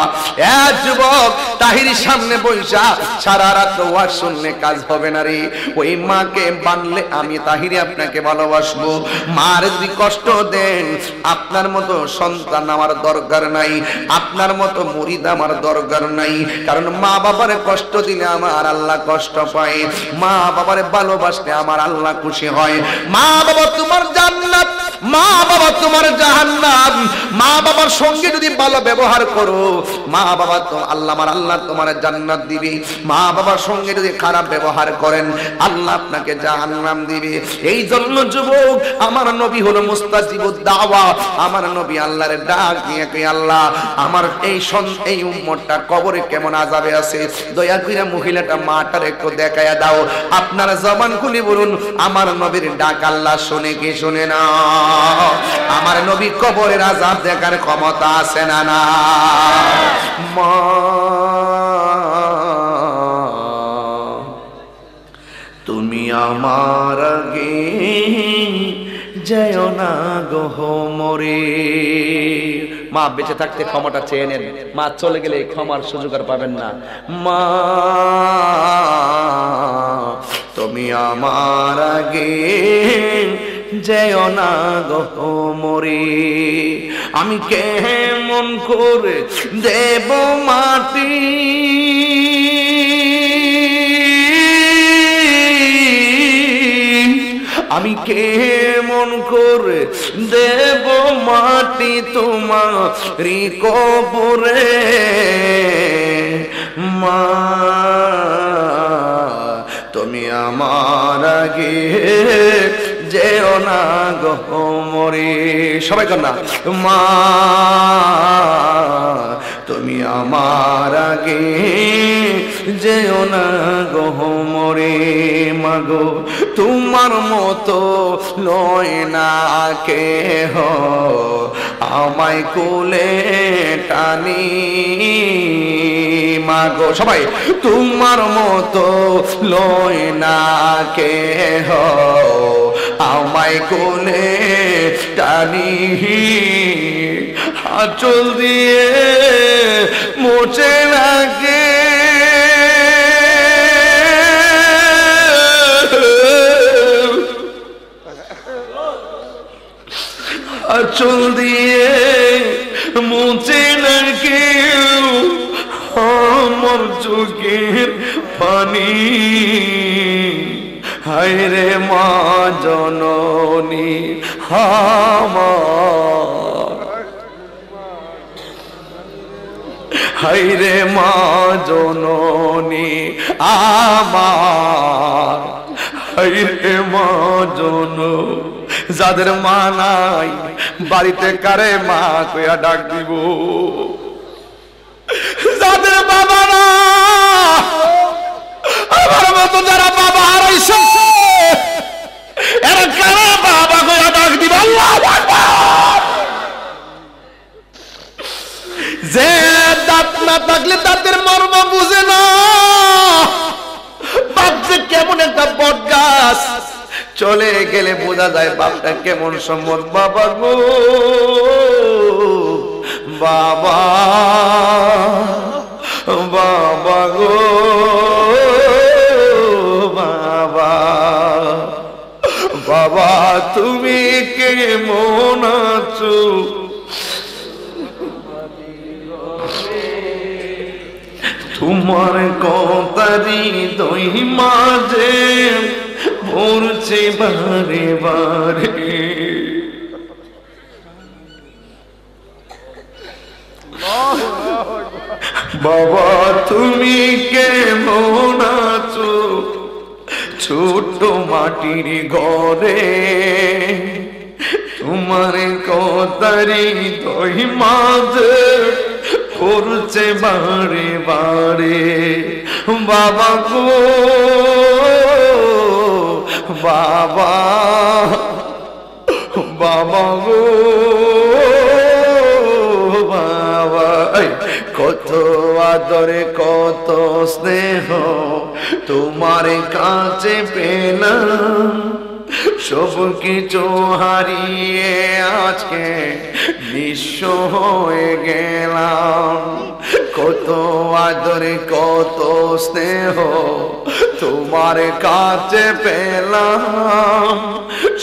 যুবক, তাহিরির সামনে বইসা সারা রাত ওয়াজ শুনলে কাজ হবে না রে। ওই মাকে বানলে আমি তাহিরি আপনাকে ভালোবাসবো। মার যদি কষ্ট দেন, আপনার মতো সন্তান আমার দরকার নাই, আপনার মতো মুরিদ আমার দরকার নাই। কারণ মা বাবার কষ্ট দিলে আমার আল্লাহ কষ্ট পায়, মা বাবারে ভালোবাসলে আমার আল্লাহ খুশি হয়। মা বাবা তোমার জান্নাত, মা বাবা তোমার জাহান্নাম। মা বাবার সঙ্গে যদি ভালো ব্যবহার করো, মা বাবা তো আল্লাহ আমার আল্লাহ তোমার জান্নাত দিবে। মা বাবার সঙ্গে যদি খারাপ ব্যবহার করেন, আল্লাহ আপনাকে জাহান্নাম দিবে। এই জন্য যুবক, আমার নবী হলো মুস্তাজিবুদ দাওয়া। আমার নবী আল্লাহর ডাক দিয়ে কই, আল্লাহ আমার এই উম্মতটা কবরে কেমন আযাবে আছে, দয়া করে মহিলাটা মাটার একটু দেখায়া দাও। আপনারা জবান খুলে বলুন, আমার নবীর ডাক আল্লাহ শুনে কি শুনে না? আমার নবী কবরের আযাব দেখার ক্ষমতা আছে না? না। মা তুমি আমার আগে যেও না গো মরে। মা বেঁচে থাকতে ক্ষমাটা চেয়ে নেন, মা চলে গেলে ক্ষমার সুযোগ আর পাবেন না। মা তুমি আমার আগে যেও না গো মরে। আমি কেমন করে দেব মাটি, আমি কেমন করে দেব মাটি তোমারি কবরে। মা তুমি আমার আগে যেও না গো মরে। সবাই কর না, মা তুমি আমার আগে যেও না গো মরে মাগো তোমার মতো লয় না কেহ আমায় কোলে টানি মাগো সবাই তোমার মতো লয় না কেহ আমায় কোলে টানি আঁচল দিয়ে মোচে লাগে আঁচল দিয়ে মুছে লাগে আমার চোখের পানি হায় রে মা জননী আমার হায় রে মা জননী আমার হায় রে মা জননী যাদের মা নাই বাড়িতে কারে মা কইয়া ডাক দিব যাদের বাবা না আমার মতো যারা বাবা হারাইছে এরা কারে বাবা কইয়া ডাক দিব আল্লাহু আকবার যে দাঁত না থাকলে দাঁতের মর্ম বুঝে না বাপ যে কেমন একটা বট গাছ চলে গেলে বোঝা যায় বাপটা কেমন সম্মত বাবা গো বাবা বাবা গো বাবা বাবা তুমি কেমন আছো তোমার কথারি দই মাঝে পড়ছে বারে বারে বাবা তুমি কেমন আছো ছোট মাটির ঘরে তোমার কথারি দই মাঝে পড়ছে বারে বারে বাবা গো বাবা বাবা গো বাবা কত আদরে কত স্নেহ তোমার কাছে পেলাম সব কিছু হারিয়ে আজকে নিঃস্ব হয়ে গেলাম কত আদরে কত স্নেহ তোমার কাছে পেলাম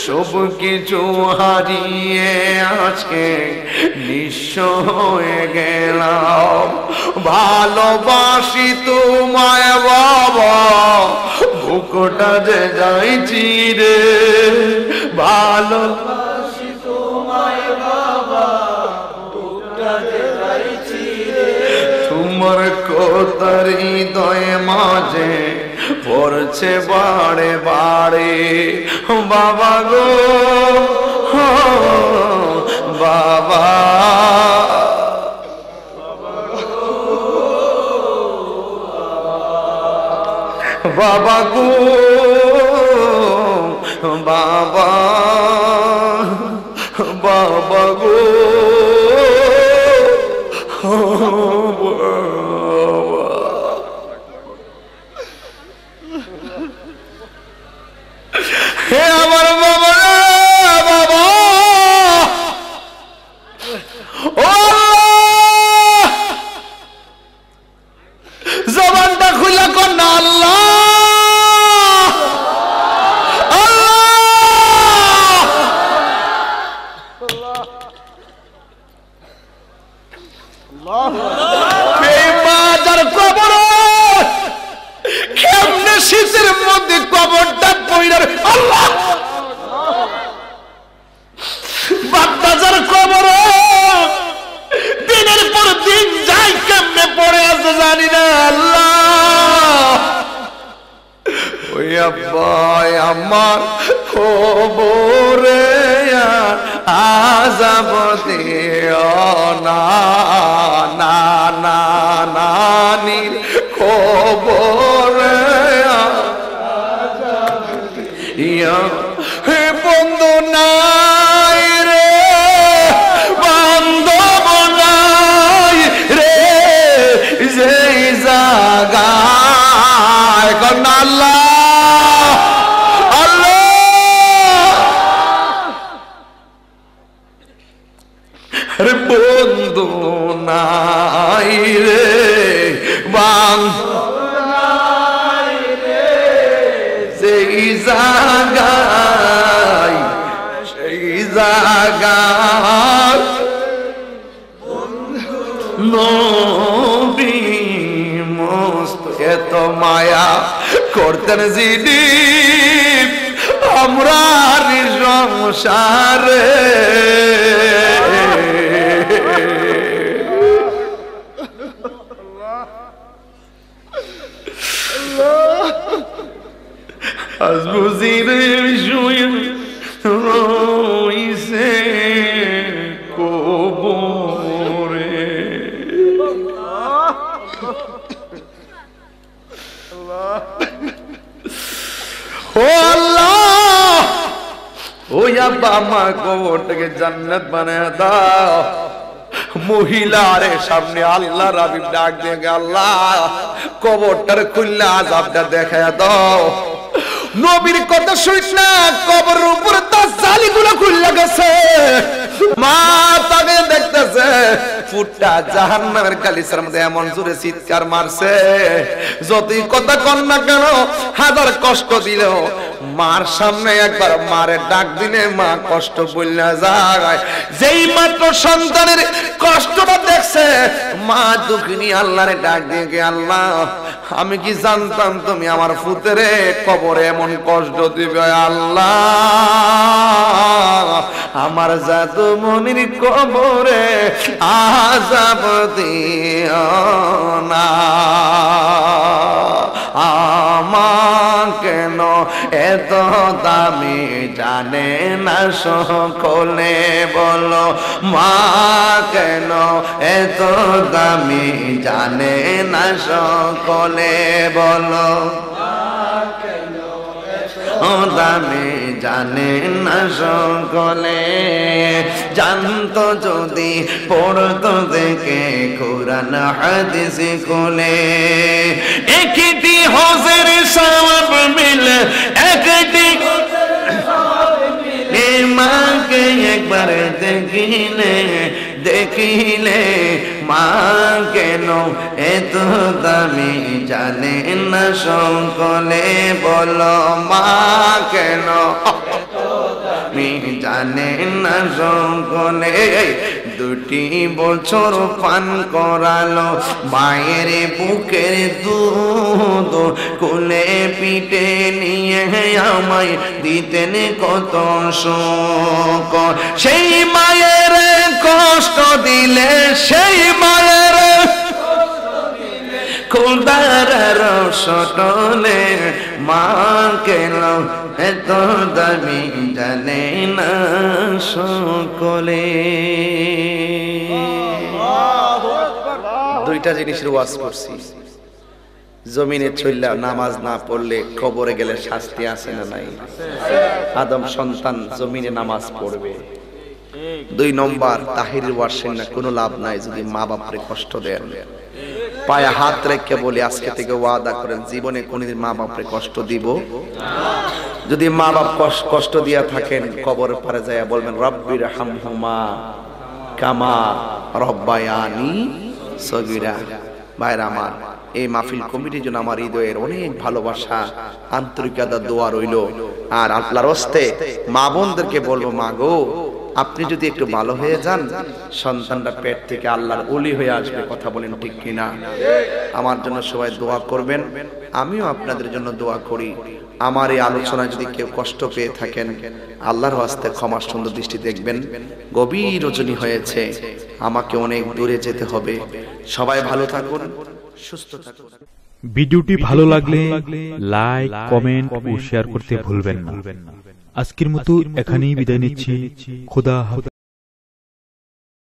সব কিছু হারিয়ে আজকে নিঃস্ব হয়ে গেলাম ভালোবাসি তোমায় বাবা বুকটা যে যাইছি রে ভালোবাসি তোমায় বাবা বুকটা যে যাইছি রে তোমার কথা হৃদয়ে মাঝে পড়ছে বাড়ে বাড়ে বাবা গো বাবা বাবা গো বাবা বাবা গো হে আমার বাবা বাবা ও জবানটা খুলে কর না আল্লাহ শীতের মধ্যে কবরটা পইড়ার আল্লাহ বাগদাজার কবর দিনের পর দিন যাই কেমনে পড়ে আছে জানি না আল্লাহ ওই আব্বাই আমার কবরে আযাব দিও না না না নানির কবরে হে বন্ধু নাই রে বান্ধব নাই রে যেই জায়গায় কন্যা আল্লাহ রে বন্ধু নাই রে বান্ধব নাই রে সেই জায়গায় নবী মস্ত এত মায়া করতেন যিনি আমরা সংসারে আজ বুঝিরে শুয়ে রইছে কবরে ও আল্লাহ ও আব্বা মা কবরটাকে জান্নাত বানায় দাও মহিলারে সামনে আল্লাহর হাবিব ডাক দিয়ে আল্লাহ কবরটার খুললে আযাবটা দেখায় দাও নবীর কথা শুনিস না কবরের উপরে দাজ্জালিগুলো খুললা গেছে মা তাকে দেখতেছে ফুটটা জাহান্নামের কালিসার মধ্যে এমন জোরে চিৎকার মারছে যতই কথা কন না কেন হাজার কষ্ট দিলেও মার সামনে একবার মারে ডাক দিলে মা কষ্ট বললা যায় যেই মাত্র সন্তানের কষ্টটা দেখছে মা দুঃখিনী আল্লাহরে ডাক দিয়ে আল্লাহ আমি কি জানতাম তুমি আমার ফুতেরে কবরে এমন কষ্ট দিবে আল্লাহ আমার জাদু মনির কবরে আযাব দিও না আমার কেন এত দামি জানে না সকলে বলো মা কেন এত দামি জানে না সকলে বলো দামে জানে না সকলে জানতো যদি পড়তো দেখে কোরআন হাদিস খুলে একটি হজের সওয়াব মিলে একটি মাকে একবার দেখিলে মা কেন এত দামি জানে না সকলে বলো মা কেন জানে না সকলে দুটি বছর পান করালো মায়ের বুকের দুধ কোলে পিঠে নিয়ে আমায় দিতেন কত সুখ সেই মায়ের কষ্ট দিলে সেই মায়ের খোদার রসটলে মা কেন এত দামি জানে না সকলে দুইটা জিনিসের ওয়াজ করছি জমিনে চললে নামাজ না পড়লে কবরে গেলে শাস্তি আছে না নাই আদম সন্তান জমিনে নামাজ পড়বে দুই নম্বর তাহিরের ওয়ার্ষের না কোনো লাভ নাই যদি মা বাপরে কষ্ট দেন পায়ে হাত রেখে বলি আজকে থেকে ওয়াদা করেন জীবনে কোনদিন মা বাপরে কষ্ট দিব যদি মা বাপ কষ্ট দিয়া থাকেন কবর পারে যায় বলবেন রব্বির হামহুমা কামা রব্বায়ানি সগীরা ভাইরা আমার এই মাহফিল কমিটির জন্য আমার হৃদয়ের অনেক ভালোবাসা আন্তরিকতা দোয়া রইল আর আল্লাহর হস্তে মা বোনদেরকে বলবো মা গো আপনি যদি একটু ভালো হয়ে যান সন্তানটা পেট থেকে আল্লাহর ওলি হয়ে আসবে কথা বলেন ঠিক কিনা আমার জন্য সবাই দোয়া করবেন আমিও আপনাদের জন্য দোয়া করি আমার এই আলোচনায় যদি কেউ কষ্ট পেয়ে থাকেন আল্লাহর হস্তে ক্ষমা সুন্দর দৃষ্টি দেখবেন গভীর রজনী হয়েছে আমাকে অনেক দূরে যেতে হবে সবাই ভালো থাকুন সুস্থ থাকুন ভিডিওটি ভালো লাগলে লাইক কমেন্ট ও শেয়ার করতে ভুলবেন না আজকের মতো এখানেই বিদায় নিচ্ছি খোদা হাফেজ।